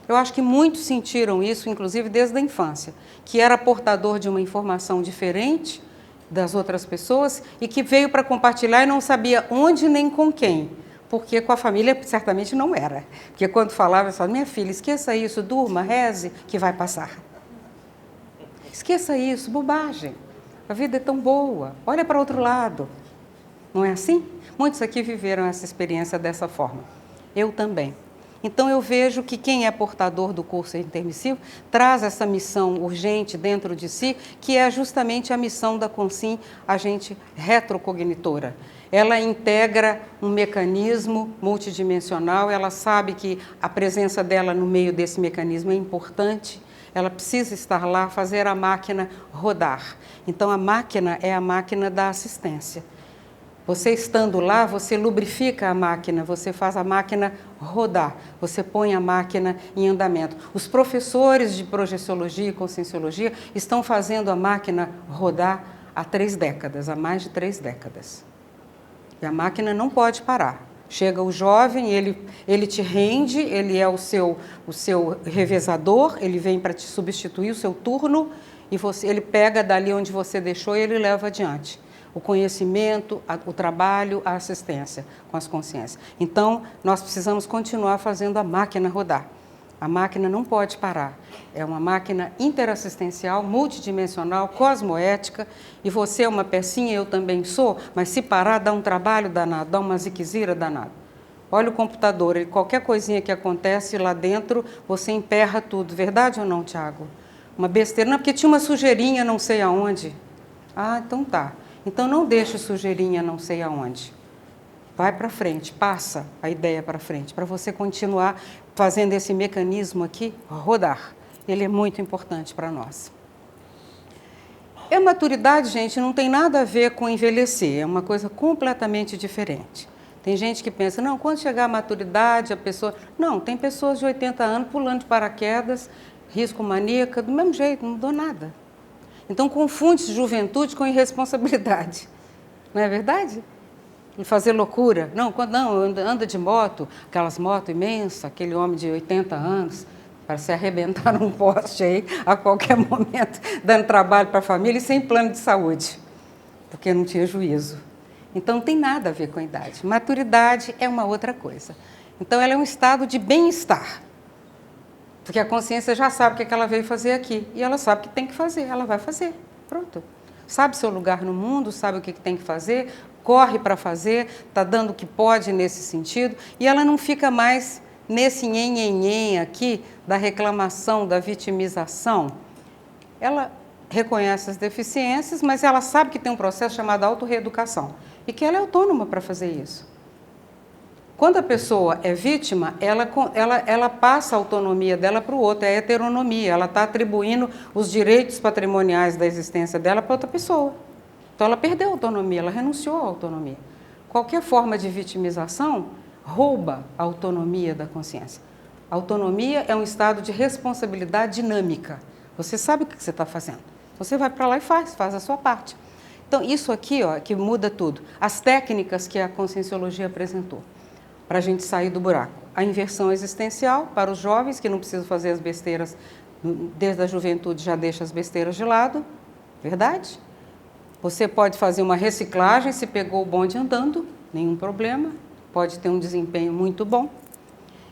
Eu acho que muitos sentiram isso, inclusive desde a infância, que era portador de uma informação diferente das outras pessoas e que veio para compartilhar e não sabia onde nem com quem, porque com a família certamente não era. Porque quando falava, eu falava, minha filha, esqueça isso, durma, reze, que vai passar. Esqueça isso, bobagem. A vida é tão boa, olha para o outro lado. Não é assim? Muitos aqui viveram essa experiência dessa forma. Eu também. Então, eu vejo que quem é portador do curso intermissivo traz essa missão urgente dentro de si, que é justamente a missão da Consim, agente retrocognitora. Ela integra um mecanismo multidimensional, ela sabe que a presença dela no meio desse mecanismo é importante, ela precisa estar lá, fazer a máquina rodar. Então, a máquina é a máquina da assistência. Você estando lá, você lubrifica a máquina, você faz a máquina rodar, você põe a máquina em andamento. Os professores de projeciologia e conscienciologia estão fazendo a máquina rodar há 3 décadas, há mais de 3 décadas. E a máquina não pode parar. Chega o jovem, ele te rende, ele é o seu revezador, ele vem para te substituir o seu turno e ele pega dali onde você deixou e ele leva adiante. O conhecimento, o trabalho, a assistência com as consciências. Então, nós precisamos continuar fazendo a máquina rodar. A máquina não pode parar. É uma máquina interassistencial, multidimensional, cosmoética, e você é uma pecinha, eu também sou, mas se parar dá um trabalho danado, dá uma ziquezira danada. Olha o computador, qualquer coisinha que acontece lá dentro, você emperra tudo. Verdade ou não, Tiago? Uma besteira, não, porque tinha uma sujeirinha não sei aonde. Ah, então tá. Então, não deixe sujeirinha não sei aonde. Vai para frente, passa a ideia para frente, para você continuar fazendo esse mecanismo aqui rodar. Ele é muito importante para nós. E a maturidade, gente, não tem nada a ver com envelhecer, é uma coisa completamente diferente. Tem gente que pensa, não, quando chegar a maturidade, a pessoa... Não, tem pessoas de 80 anos pulando de paraquedas, risco maníaca, do mesmo jeito, não mudou nada. Então, confunde juventude com irresponsabilidade. Não é verdade? Fazer loucura. Não, anda de moto, aquelas motos imensas, aquele homem de 80 anos, para se arrebentar num poste aí a qualquer momento, dando trabalho para a família e sem plano de saúde, porque não tinha juízo. Então, não tem nada a ver com a idade. Maturidade é uma outra coisa. Então, ela é um estado de bem-estar. Porque a consciência já sabe o que ela veio fazer aqui. E ela sabe o que tem que fazer, ela vai fazer. Pronto. Sabe seu lugar no mundo, sabe o que tem que fazer, corre para fazer, está dando o que pode nesse sentido. E ela não fica mais nesse nhen aqui da reclamação, da vitimização. Ela reconhece as deficiências, mas ela sabe que tem um processo chamado autorreeducação. E que ela é autônoma para fazer isso. Quando a pessoa é vítima, ela passa a autonomia dela para o outro, é a heteronomia, ela está atribuindo os direitos patrimoniais da existência dela para outra pessoa. Então, ela perdeu a autonomia, ela renunciou à autonomia. Qualquer forma de vitimização rouba a autonomia da consciência. A autonomia é um estado de responsabilidade dinâmica. Você sabe o que você está fazendo. Você vai para lá e faz a sua parte. Então, isso aqui ó, que muda tudo. As técnicas que a conscienciologia apresentou para a gente sair do buraco. A inversão existencial para os jovens, que não precisam fazer as besteiras, desde a juventude já deixa as besteiras de lado, verdade? Você pode fazer uma reciclagem, se pegou o bonde andando, nenhum problema, pode ter um desempenho muito bom.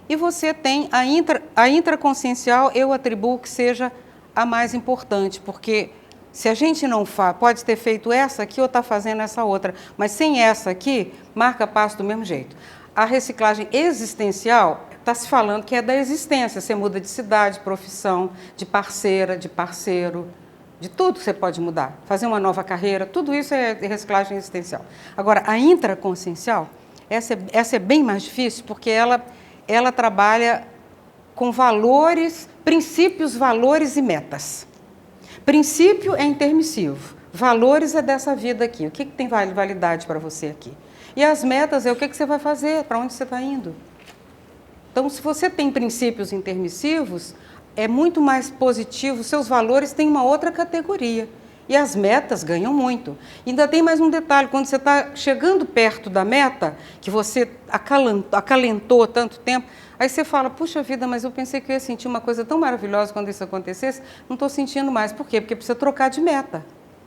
E você tem a intraconsciencial, eu atribuo que seja a mais importante, porque Se a gente não faz, pode ter feito essa aqui ou está fazendo essa outra, mas sem essa aqui, marca passo do mesmo jeito. A reciclagem existencial está se falando que é da existência, você muda de cidade, profissão, de parceira, de parceiro, de tudo você pode mudar, fazer uma nova carreira, tudo isso é reciclagem existencial. Agora, a intraconsciencial, essa é bem mais difícil, porque ela trabalha com valores, princípios, valores e metas. Princípio é intermissivo, valores é dessa vida aqui, o que tem validade para você aqui? E as metas é o que você vai fazer, para onde você está indo. Então, se você tem princípios intermissivos, é muito mais positivo, seus valores têm uma outra categoria. E as metas ganham muito. E ainda tem mais um detalhe, quando você está chegando perto da meta, que você acalentou tanto tempo, aí você fala, puxa vida, mas eu pensei que eu ia sentir uma coisa tão maravilhosa quando isso acontecesse, não estou sentindo mais. Por quê? Porque precisa trocar de meta.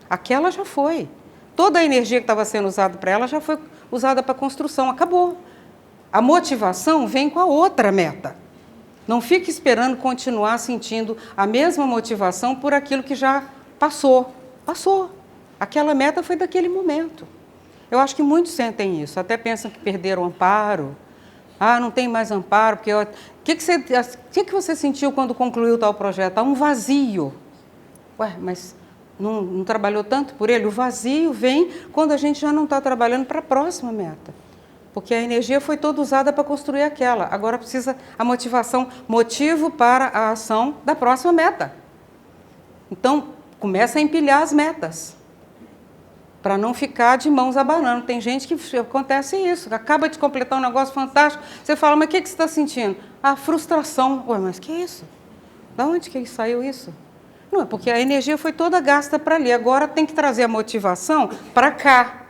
Aquela já foi. Toda a energia que estava sendo usada para ela já foi usada para a construção, acabou. A motivação vem com a outra meta. Não fique esperando continuar sentindo a mesma motivação por aquilo que já passou. Passou. Aquela meta foi daquele momento. Eu acho que muitos sentem isso, até pensam que perderam o amparo. Ah, não tem mais amparo, porque... O que você sentiu quando concluiu tal projeto? Um vazio. Ué, mas não trabalhou tanto por ele? O vazio vem quando a gente já não está trabalhando para a próxima meta. Porque a energia foi toda usada para construir aquela. Agora precisa a motivação, motivo para a ação da próxima meta. Então, começa a empilhar as metas, para não ficar de mãos abanando. Tem gente que acontece isso, acaba de completar um negócio fantástico, você fala, mas o que você está sentindo? Ah, frustração. Ué, mas que isso? Da onde que saiu isso? Não, é porque a energia foi toda gasta para ali, agora tem que trazer a motivação para cá.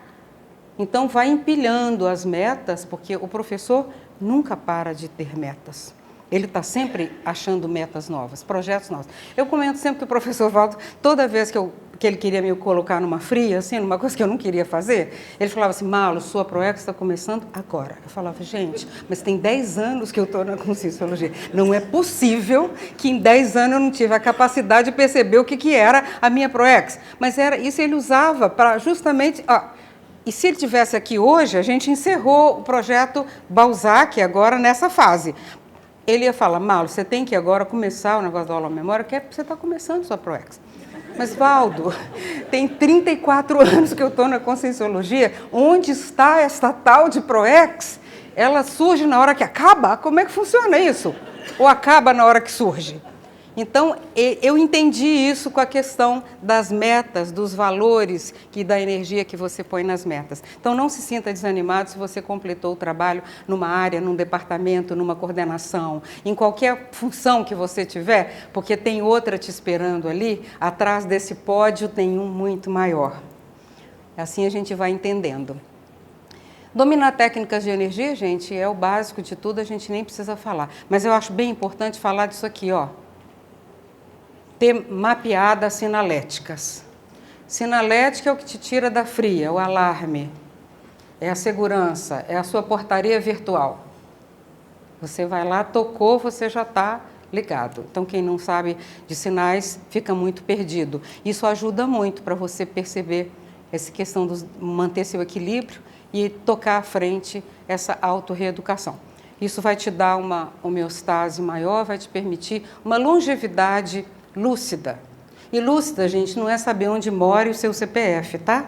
Então, vai empilhando as metas, porque o professor nunca para de ter metas. Ele está sempre achando metas novas, projetos novos. Eu comento sempre que o professor Valdo, toda vez que ele queria me colocar numa fria, assim, numa coisa que eu não queria fazer, ele falava assim, Malu, sua Proex está começando agora. Eu falava, gente, mas tem 10 anos que eu estou na Conscienciologia. Não é possível que em 10 anos eu não tive a capacidade de perceber o que era a minha Proex. Mas era isso, ele usava para justamente... E se ele estivesse aqui hoje, a gente encerrou o projeto Balzac agora nessa fase. Ele ia falar, Malu, você tem que agora começar o negócio da aula memória, que você está começando sua Proex. Mas, Valdo, tem 34 anos que eu estou na Conscienciologia, onde está esta tal de Proex? Ela surge na hora que acaba? Como é que funciona isso? Ou acaba na hora que surge? Então, eu entendi isso com a questão das metas, dos valores e da energia que você põe nas metas. Então, não se sinta desanimado se você completou o trabalho numa área, num departamento, numa coordenação, em qualquer função que você tiver, porque tem outra te esperando ali, atrás desse pódio tem um muito maior. Assim a gente vai entendendo. Dominar técnicas de energia, gente, é o básico de tudo, a gente nem precisa falar. Mas eu acho bem importante falar disso aqui, ó. Ter mapeadas sinaléticas. Sinalética é o que te tira da fria, o alarme, é a segurança, é a sua portaria virtual. Você vai lá, tocou, você já está ligado. Então, quem não sabe de sinais fica muito perdido. Isso ajuda muito para você perceber essa questão de manter seu equilíbrio e tocar à frente essa autorreeducação. Isso vai te dar uma homeostase maior, vai te permitir uma longevidade lúcida. E lúcida, gente, não é saber onde mora o seu CPF, tá?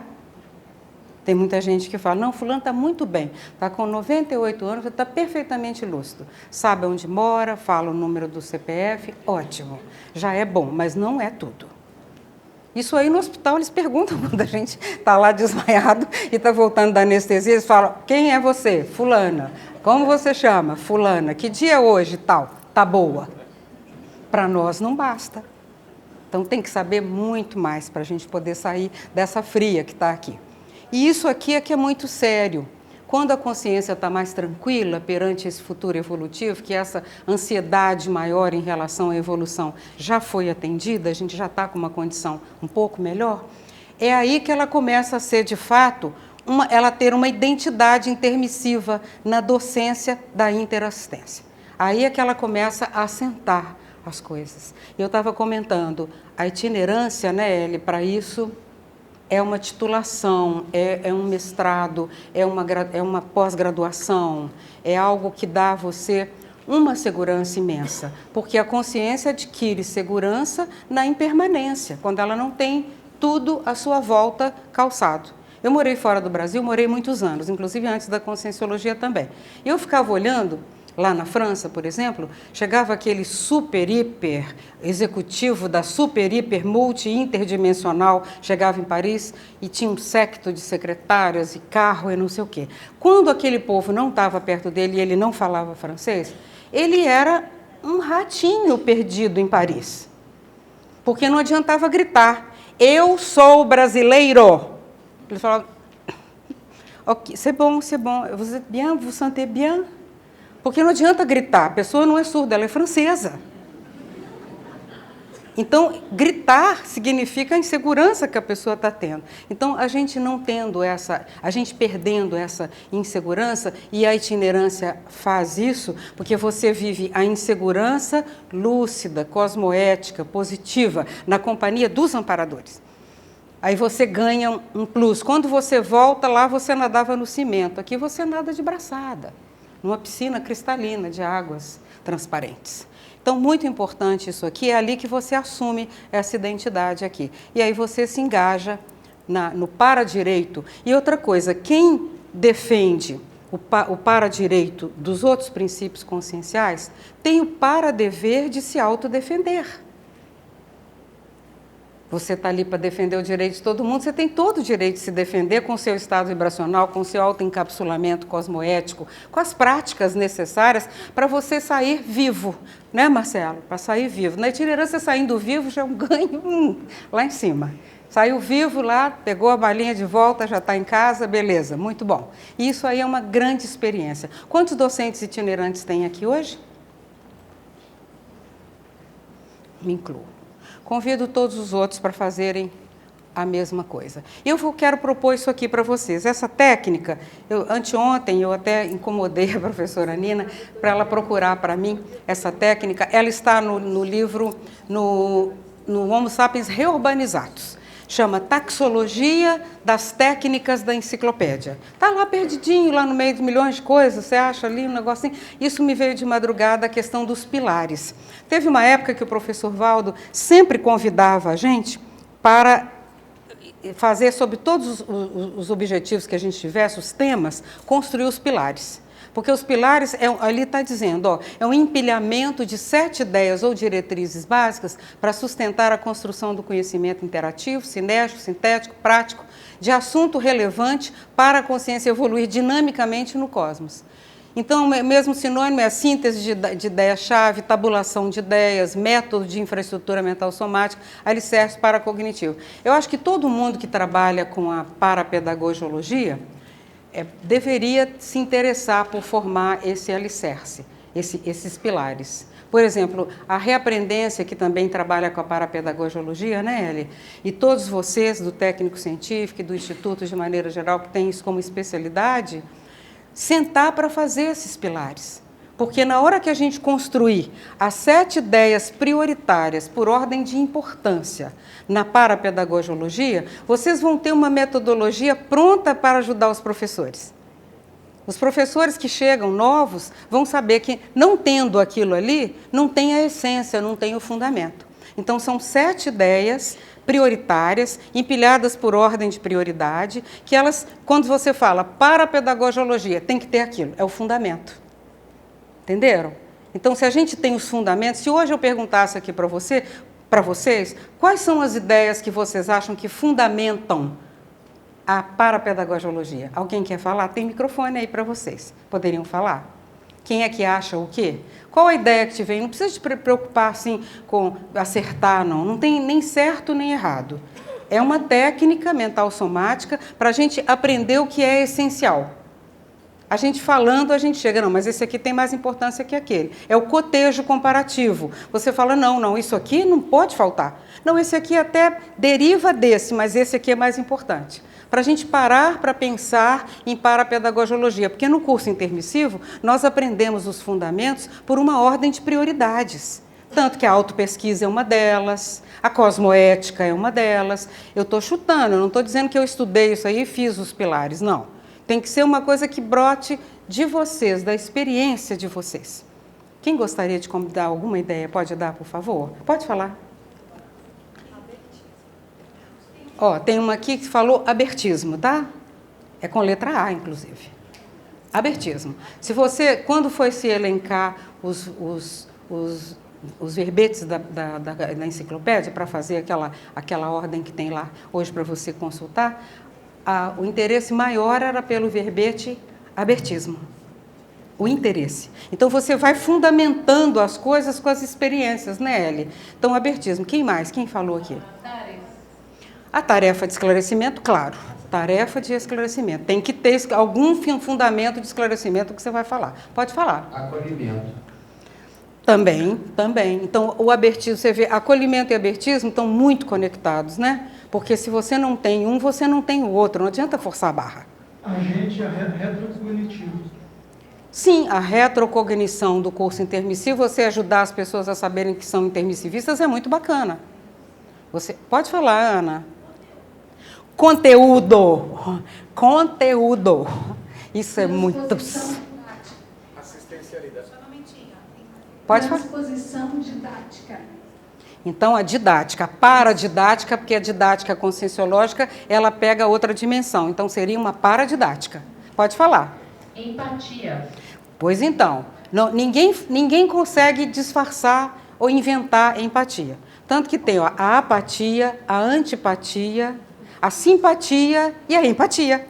Tem muita gente que fala, não, fulano está muito bem, está com 98 anos, está perfeitamente lúcido. Sabe onde mora, fala o número do CPF, ótimo. Já é bom, mas não é tudo. Isso aí no hospital eles perguntam quando a gente está lá desmaiado e está voltando da anestesia, eles falam, quem é você? Fulana. Como você chama? Fulana. Que dia é hoje? Tal. Tá boa. Para nós não basta. Então, tem que saber muito mais para a gente poder sair dessa fria que está aqui. E isso aqui é que é muito sério. Quando a consciência está mais tranquila perante esse futuro evolutivo, que essa ansiedade maior em relação à evolução já foi atendida, a gente já está com uma condição um pouco melhor, é aí que ela começa a ser, de fato, ela ter uma identidade intermissiva na docência da interassistência. Aí é que ela começa a assentar, as coisas. E eu estava comentando, a itinerância, né, Eli, para isso é uma titulação, é um mestrado, é uma pós-graduação, é algo que dá a você uma segurança imensa, porque a consciência adquire segurança na impermanência, quando ela não tem tudo à sua volta calçado. Eu morei fora do Brasil, morei muitos anos, inclusive antes da Conscienciologia também. E eu ficava olhando, lá na França, por exemplo, chegava aquele super, hiper executivo da super, hiper, multi, interdimensional, chegava em Paris e tinha um séquito de secretárias e carro e não sei o quê. Quando aquele povo não estava perto dele e ele não falava francês, ele era um ratinho perdido em Paris. Porque não adiantava gritar, eu sou brasileiro. Ele falava, ok, c'est bon, vous êtes bien, vous sentez bien? Porque não adianta gritar, a pessoa não é surda, ela é francesa. Então, gritar significa a insegurança que a pessoa está tendo. Então, a gente não tendo a gente perdendo essa insegurança, e a itinerância faz isso, porque você vive a insegurança lúcida, cosmoética, positiva, na companhia dos amparadores. Aí você ganha um plus. Quando você volta lá, você nadava no cimento. Aqui você nada de braçada, numa piscina cristalina de águas transparentes. Então, muito importante isso aqui, é ali que você assume essa identidade aqui. E aí você se engaja no para-direito. E outra coisa, quem defende o para-direito dos outros princípios conscienciais tem o para-dever de se autodefender. Você está ali para defender o direito de todo mundo, você tem todo o direito de se defender com o seu estado vibracional, com o seu autoencapsulamento cosmoético, com as práticas necessárias para você sair vivo, né, Marcelo? Para sair vivo. Na itinerância, saindo vivo já é um ganho lá em cima. Saiu vivo lá, pegou a balinha de volta, já está em casa, beleza, muito bom. E isso aí é uma grande experiência. Quantos docentes itinerantes tem aqui hoje? Me incluo. Convido todos os outros para fazerem a mesma coisa. Eu quero propor isso aqui para vocês. Essa técnica, anteontem eu até incomodei a professora Nina para ela procurar para mim essa técnica. Ela está no livro, no Homo Sapiens Reurbanizados. Chama Taxologia das Técnicas da Enciclopédia. Está lá perdidinho, lá no meio de milhões de coisas, você acha ali um negocinho. Isso me veio de madrugada, a questão dos pilares. Teve uma época que o professor Valdo sempre convidava a gente para fazer, sobre todos os objetivos que a gente tivesse, os temas, construir os pilares. Porque os pilares, ali está dizendo, ó, é um empilhamento de 7 ideias ou diretrizes básicas para sustentar a construção do conhecimento interativo, cinético, sintético, prático, de assunto relevante para a consciência evoluir dinamicamente no cosmos. Então, o mesmo sinônimo é a síntese de ideia-chave, tabulação de ideias, método de infraestrutura mental somática, alicerce paracognitivo. Eu acho que todo mundo que trabalha com a parapedagogiologia deveria se interessar por formar esse alicerce, esses pilares. Por exemplo, a reaprendência, que também trabalha com a parapedagogiologia, né, Eli? E todos vocês do técnico científico e do instituto, de maneira geral, que tem isso como especialidade, sentar para fazer esses pilares. Porque na hora que a gente construir as 7 ideias prioritárias por ordem de importância na parapedagogiologia, vocês vão ter uma metodologia pronta para ajudar os professores. Os professores que chegam novos vão saber que, não tendo aquilo ali, não tem a essência, não tem o fundamento. Então, são 7 ideias prioritárias, empilhadas por ordem de prioridade, que elas, quando você fala parapedagogiologia, tem que ter aquilo, é o fundamento. Entenderam? Então, se a gente tem os fundamentos, se hoje eu perguntasse aqui para vocês, quais são as ideias que vocês acham que fundamentam a parapedagogiologia? Alguém quer falar? Tem microfone aí para vocês. Poderiam falar? Quem é que acha o quê? Qual a ideia que te vem? Não precisa te preocupar assim, com acertar, não. Não tem nem certo nem errado. É uma técnica mental somática para a gente aprender o que é essencial. A gente falando, a gente chega, não, mas esse aqui tem mais importância que aquele. É o cotejo comparativo. Você fala, não, isso aqui não pode faltar. Não, esse aqui até deriva desse, mas esse aqui é mais importante. Para a gente parar para pensar em parapedagogiologia, porque no curso intermissivo nós aprendemos os fundamentos por uma ordem de prioridades. Tanto que a autopesquisa é uma delas, a cosmoética é uma delas. Eu estou chutando, eu não estou dizendo que eu estudei isso aí e fiz os pilares, não. Tem que ser uma coisa que brote de vocês, da experiência de vocês. Quem gostaria de dar alguma ideia? Pode dar, por favor? Pode falar. Ó, tem uma aqui que falou abertismo, tá? É com letra A, inclusive. Abertismo. Se você, quando for se elencar os verbetes da enciclopédia, para fazer aquela ordem que tem lá hoje para você consultar, o interesse maior era pelo verbete abertismo. O interesse. Então, você vai fundamentando as coisas com as experiências, né, Eli? Então, abertismo. Quem mais? Quem falou aqui? A tarefa de esclarecimento, claro. Tarefa de esclarecimento. Tem que ter algum fundamento de esclarecimento que você vai falar. Pode falar. Acolhimento. Também. Então, o abertismo, você vê, acolhimento e abertismo estão muito conectados, né? Porque se você não tem um, você não tem o outro. Não adianta forçar a barra. Agente retrocognitivo. Sim, a retrocognição do curso intermissivo, você ajudar as pessoas a saberem que são intermissivistas, é muito bacana. Você pode falar, Ana. Conteúdo. Isso é muito... Assistencialidade. Pode falar. Transposição didática. Então, a didática, paradidática, porque a didática conscienciológica, ela pega outra dimensão. Então, seria uma paradidática. Pode falar. Empatia. Pois então, ninguém consegue disfarçar ou inventar empatia. Tanto que tem a apatia, a antipatia, a simpatia e a empatia.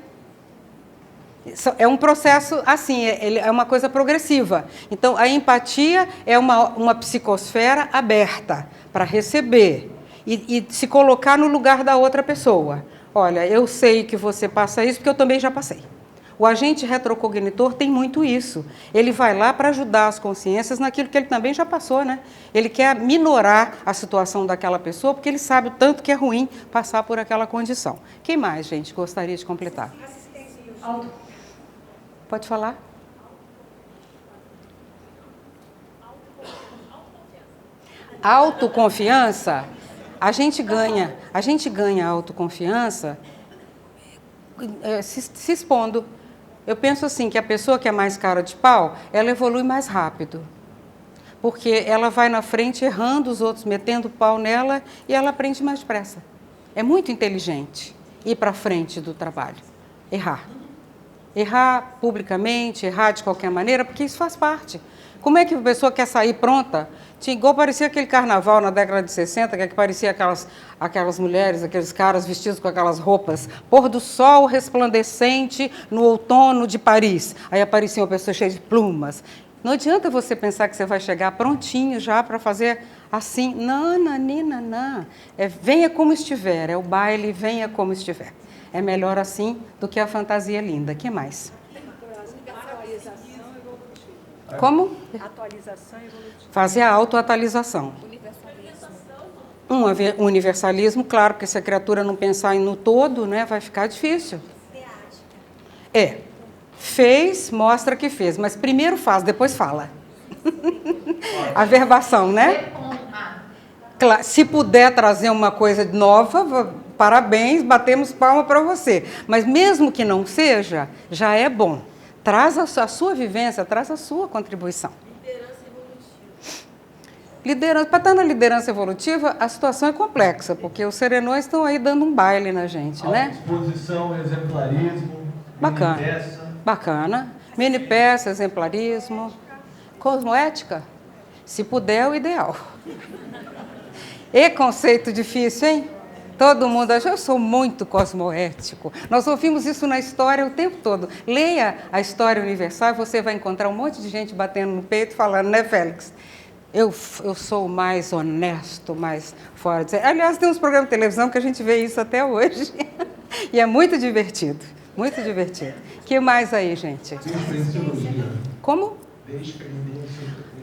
É um processo assim, é uma coisa progressiva. Então, a empatia é uma psicosfera aberta para receber e se colocar no lugar da outra pessoa. Olha, eu sei que você passa isso porque eu também já passei. O agente retrocognitor tem muito isso. Ele vai lá para ajudar as consciências naquilo que ele também já passou, né? Ele quer minorar a situação daquela pessoa porque ele sabe o tanto que é ruim passar por aquela condição. Quem mais, gente, gostaria de completar? Pode falar? Autoconfiança. A gente ganha autoconfiança se expondo. Eu penso assim, que a pessoa que é mais cara de pau, ela evolui mais rápido. Porque ela vai na frente errando, os outros metendo pau nela e ela aprende mais depressa. É muito inteligente ir para frente do trabalho. Errar. Errar publicamente, errar de qualquer maneira, porque isso faz parte. Como é que a pessoa quer sair pronta? Igual parecia aquele carnaval na década de 60, que parecia aquelas mulheres, aqueles caras vestidos com aquelas roupas, pôr do sol resplandecente no outono de Paris. Aí aparecia uma pessoa cheia de plumas. Não adianta você pensar que você vai chegar prontinho já para fazer assim. Não. Venha como estiver, é o baile, venha como estiver. É melhor assim do que a fantasia linda. O que mais? Como? Atualização evolutiva. Fazer a autoatualização. Universalismo, claro, porque se a criatura não pensar no todo, né, vai ficar difícil. Fez, mostra que fez, mas primeiro faz, depois fala. A verbação, né? Se puder trazer uma coisa nova, parabéns, batemos palma para você. Mas mesmo que não seja, já é bom. Traz a sua vivência, traz a sua contribuição. Para estar na liderança evolutiva, a situação é complexa, porque os serenões estão aí dando um baile na gente, né? Disposição, exemplarismo, Bacana. Mini peça, exemplarismo. Cosmoética? Se puder, é o ideal. E conceito difícil, hein? Todo mundo acha, eu sou muito cosmoético. Nós ouvimos isso na história o tempo todo. Leia a história universal e você vai encontrar um monte de gente batendo no peito falando, né, Félix? Eu sou mais honesto, mais fora de... Aliás, tem uns programas de televisão que a gente vê isso até hoje. E é muito divertido, muito divertido. O que mais aí, gente? Descrenciologia. Como?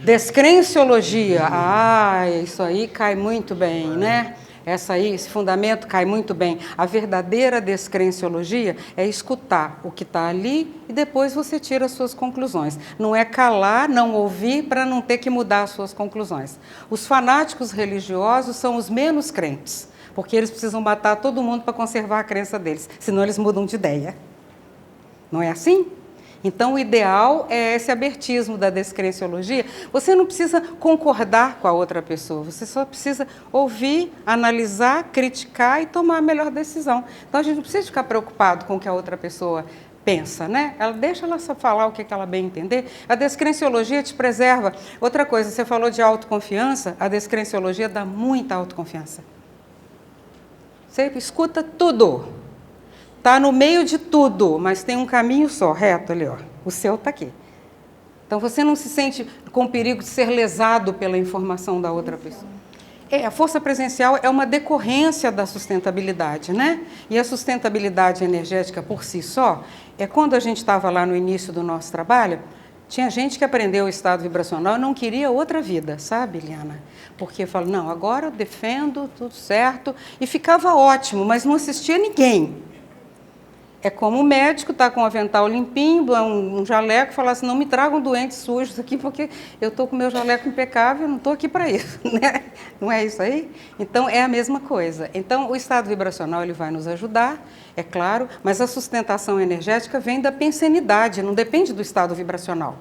Descrenciologia. Isso aí cai muito bem, né? esse fundamento cai muito bem. A verdadeira descrenciologia é escutar o que está ali e depois você tira as suas conclusões. Não é calar, não ouvir para não ter que mudar as suas conclusões. Os fanáticos religiosos são os menos crentes, porque eles precisam matar todo mundo para conservar a crença deles, senão eles mudam de ideia. Não é assim? Então, o ideal é esse abertismo da descrenciologia. Você não precisa concordar com a outra pessoa, você só precisa ouvir, analisar, criticar e tomar a melhor decisão. Então, a gente não precisa ficar preocupado com o que a outra pessoa pensa, né? Deixa ela só falar o que ela bem entender. A descrenciologia te preserva. Outra coisa, você falou de autoconfiança, a descrenciologia dá muita autoconfiança. Você escuta tudo. Está no meio de tudo, mas tem um caminho só, reto ali, ó. O seu está aqui. Então, você não se sente com perigo de ser lesado pela informação da outra pessoa. A força presencial é uma decorrência da sustentabilidade, né? E a sustentabilidade energética por si só, quando a gente estava lá no início do nosso trabalho, tinha gente que aprendeu o estado vibracional e não queria outra vida, sabe, Liana? Porque fala, não, agora eu defendo, tudo certo, e ficava ótimo, mas não assistia ninguém. É como o médico está com o avental limpinho, um jaleco, e fala assim, não me tragam doentes sujos aqui, porque eu estou com o meu jaleco impecável, não estou aqui para isso. Né? Não é isso aí? Então, é a mesma coisa. Então, o estado vibracional ele vai nos ajudar, é claro, mas a sustentação energética vem da pensenidade, não depende do estado vibracional.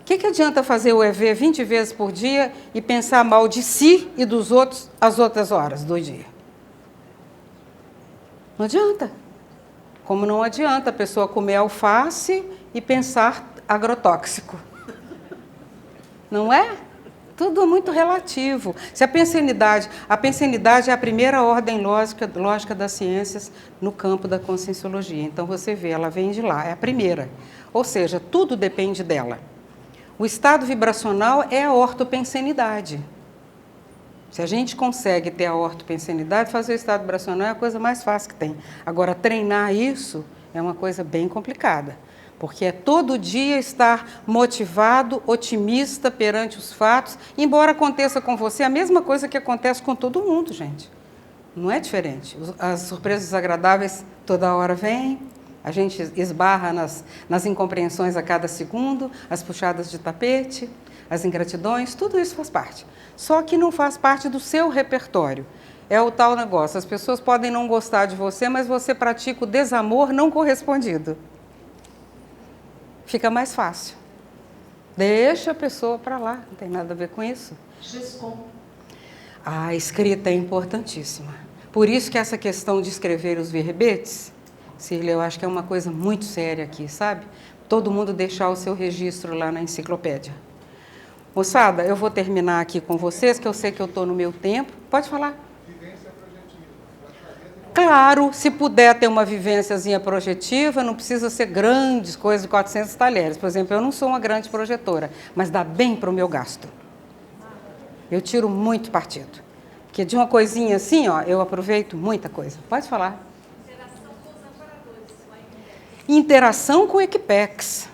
O que adianta fazer o EV 20 vezes por dia e pensar mal de si e dos outros às outras horas do dia? Não adianta. Como não adianta a pessoa comer alface e pensar agrotóxico. Não é? Tudo é muito relativo. Se a pensenidade é a primeira ordem lógica das ciências no campo da conscienciologia. Então você vê, ela vem de lá, é a primeira. Ou seja, tudo depende dela. O estado vibracional é a ortopensenidade. Se a gente consegue ter a ortopensenidade, fazer o estado vibracional é a coisa mais fácil que tem. Agora, treinar isso é uma coisa bem complicada, porque é todo dia estar motivado, otimista perante os fatos, embora aconteça com você a mesma coisa que acontece com todo mundo, gente. Não é diferente. As surpresas agradáveis toda hora vêm, a gente esbarra nas incompreensões a cada segundo, as puxadas de tapete, as ingratidões, tudo isso faz parte. Só que não faz parte do seu repertório. É o tal negócio, as pessoas podem não gostar de você, mas você pratica o desamor não correspondido. Fica mais fácil. Deixa a pessoa para lá, não tem nada a ver com isso. A escrita é importantíssima. Por isso que essa questão de escrever os verbetes, Cirlei, eu acho que é uma coisa muito séria aqui, sabe? Todo mundo deixar o seu registro lá na enciclopédia. Moçada, eu vou terminar aqui com vocês, que eu sei que eu estou no meu tempo. Pode falar. Vivência projetiva. Claro, se puder ter uma vivênciazinha projetiva, não precisa ser grandes coisas de 400 talheres. Por exemplo, eu não sou uma grande projetora, mas dá bem para o meu gasto. Eu tiro muito partido. Porque de uma coisinha assim, ó, eu aproveito muita coisa. Pode falar. Interação com os amparadores. Interação com o Equipex.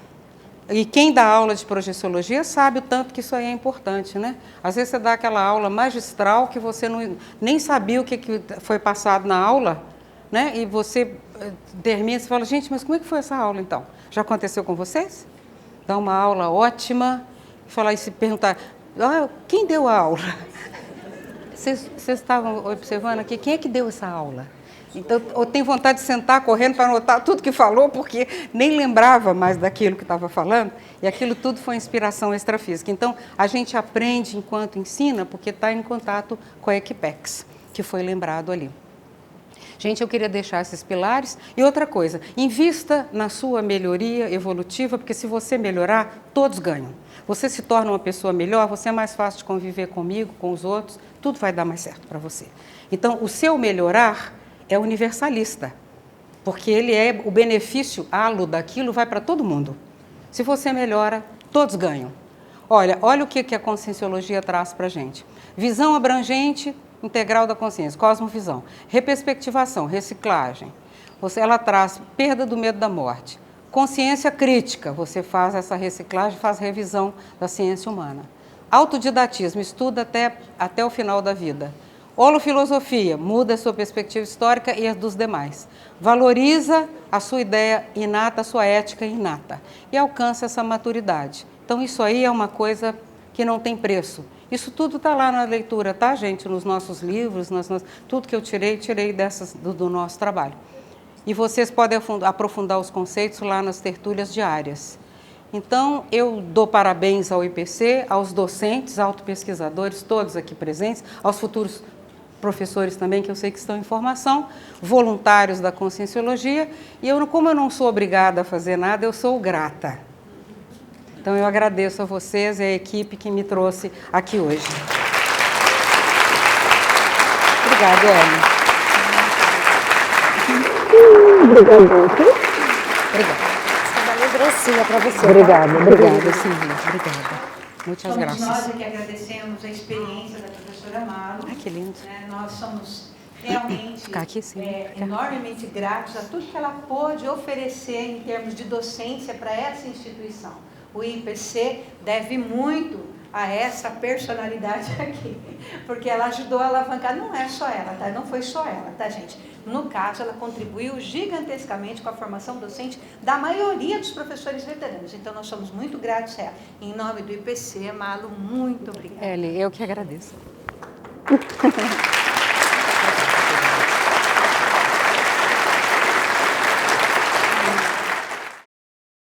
E quem dá aula de projeciologia sabe o tanto que isso aí é importante, né? Às vezes você dá aquela aula magistral que você nem sabia o que foi passado na aula, né? E você termina e fala, gente, mas como é que foi essa aula então? Já aconteceu com vocês? Dá uma aula ótima, falar e se perguntar, quem deu a aula? Vocês estavam observando aqui, quem é que deu essa aula? Então, eu tenho vontade de sentar correndo para anotar tudo que falou, porque nem lembrava mais daquilo que estava falando, e aquilo tudo foi inspiração extrafísica. Então, a gente aprende enquanto ensina, porque está em contato com a Equipex, que foi lembrado ali. Gente, eu queria deixar esses pilares. E outra coisa, invista na sua melhoria evolutiva, porque se você melhorar, todos ganham. Você se torna uma pessoa melhor, você é mais fácil de conviver comigo, com os outros, tudo vai dar mais certo para você. Então, o seu melhorar é universalista, porque ele é o benefício halo daquilo, vai para todo mundo. Se você melhora, todos ganham. Olha o que a conscienciologia traz para a gente. Visão abrangente, integral da consciência, cosmovisão. Reperspectivação, reciclagem. Ela traz perda do medo da morte. Consciência crítica, você faz essa reciclagem, faz revisão da ciência humana. Autodidatismo, estuda até o final da vida. Holofilosofia, muda a sua perspectiva histórica e a dos demais. Valoriza a sua ideia inata, a sua ética inata. E alcança essa maturidade. Então, isso aí é uma coisa que não tem preço. Isso tudo está lá na leitura, tá, gente? Nos nossos livros, tudo que eu tirei do nosso trabalho. E vocês podem aprofundar os conceitos lá nas tertúlias diárias. Então, eu dou parabéns ao IPC, aos docentes, autopesquisadores, todos aqui presentes, aos futuros professores também, que eu sei que estão em formação, voluntários da Conscienciologia, e como eu não sou obrigada a fazer nada, eu sou grata. Então, eu agradeço a vocês e a equipe que me trouxe aqui hoje. Obrigada, Ellen. Obrigada. Obrigada. Uma lembrancinha para você. Obrigada, Silvia. Obrigada. Muitas Somos graças. nós que agradecemos a experiência da professora Malu. Ai, que lindo. Né? Nós somos realmente Ficar aqui, sim. enormemente gratos a tudo que ela pôde oferecer em termos de docência para essa instituição. O IPC deve muito a essa personalidade aqui, porque ela ajudou a alavancar, não é só ela, tá? Não foi só ela, tá, gente? No caso, ela contribuiu gigantescamente com a formação docente da maioria dos professores veteranos. Então, nós somos muito gratos a ela. Em nome do IPC, Malu, muito obrigada. Eli, eu que agradeço.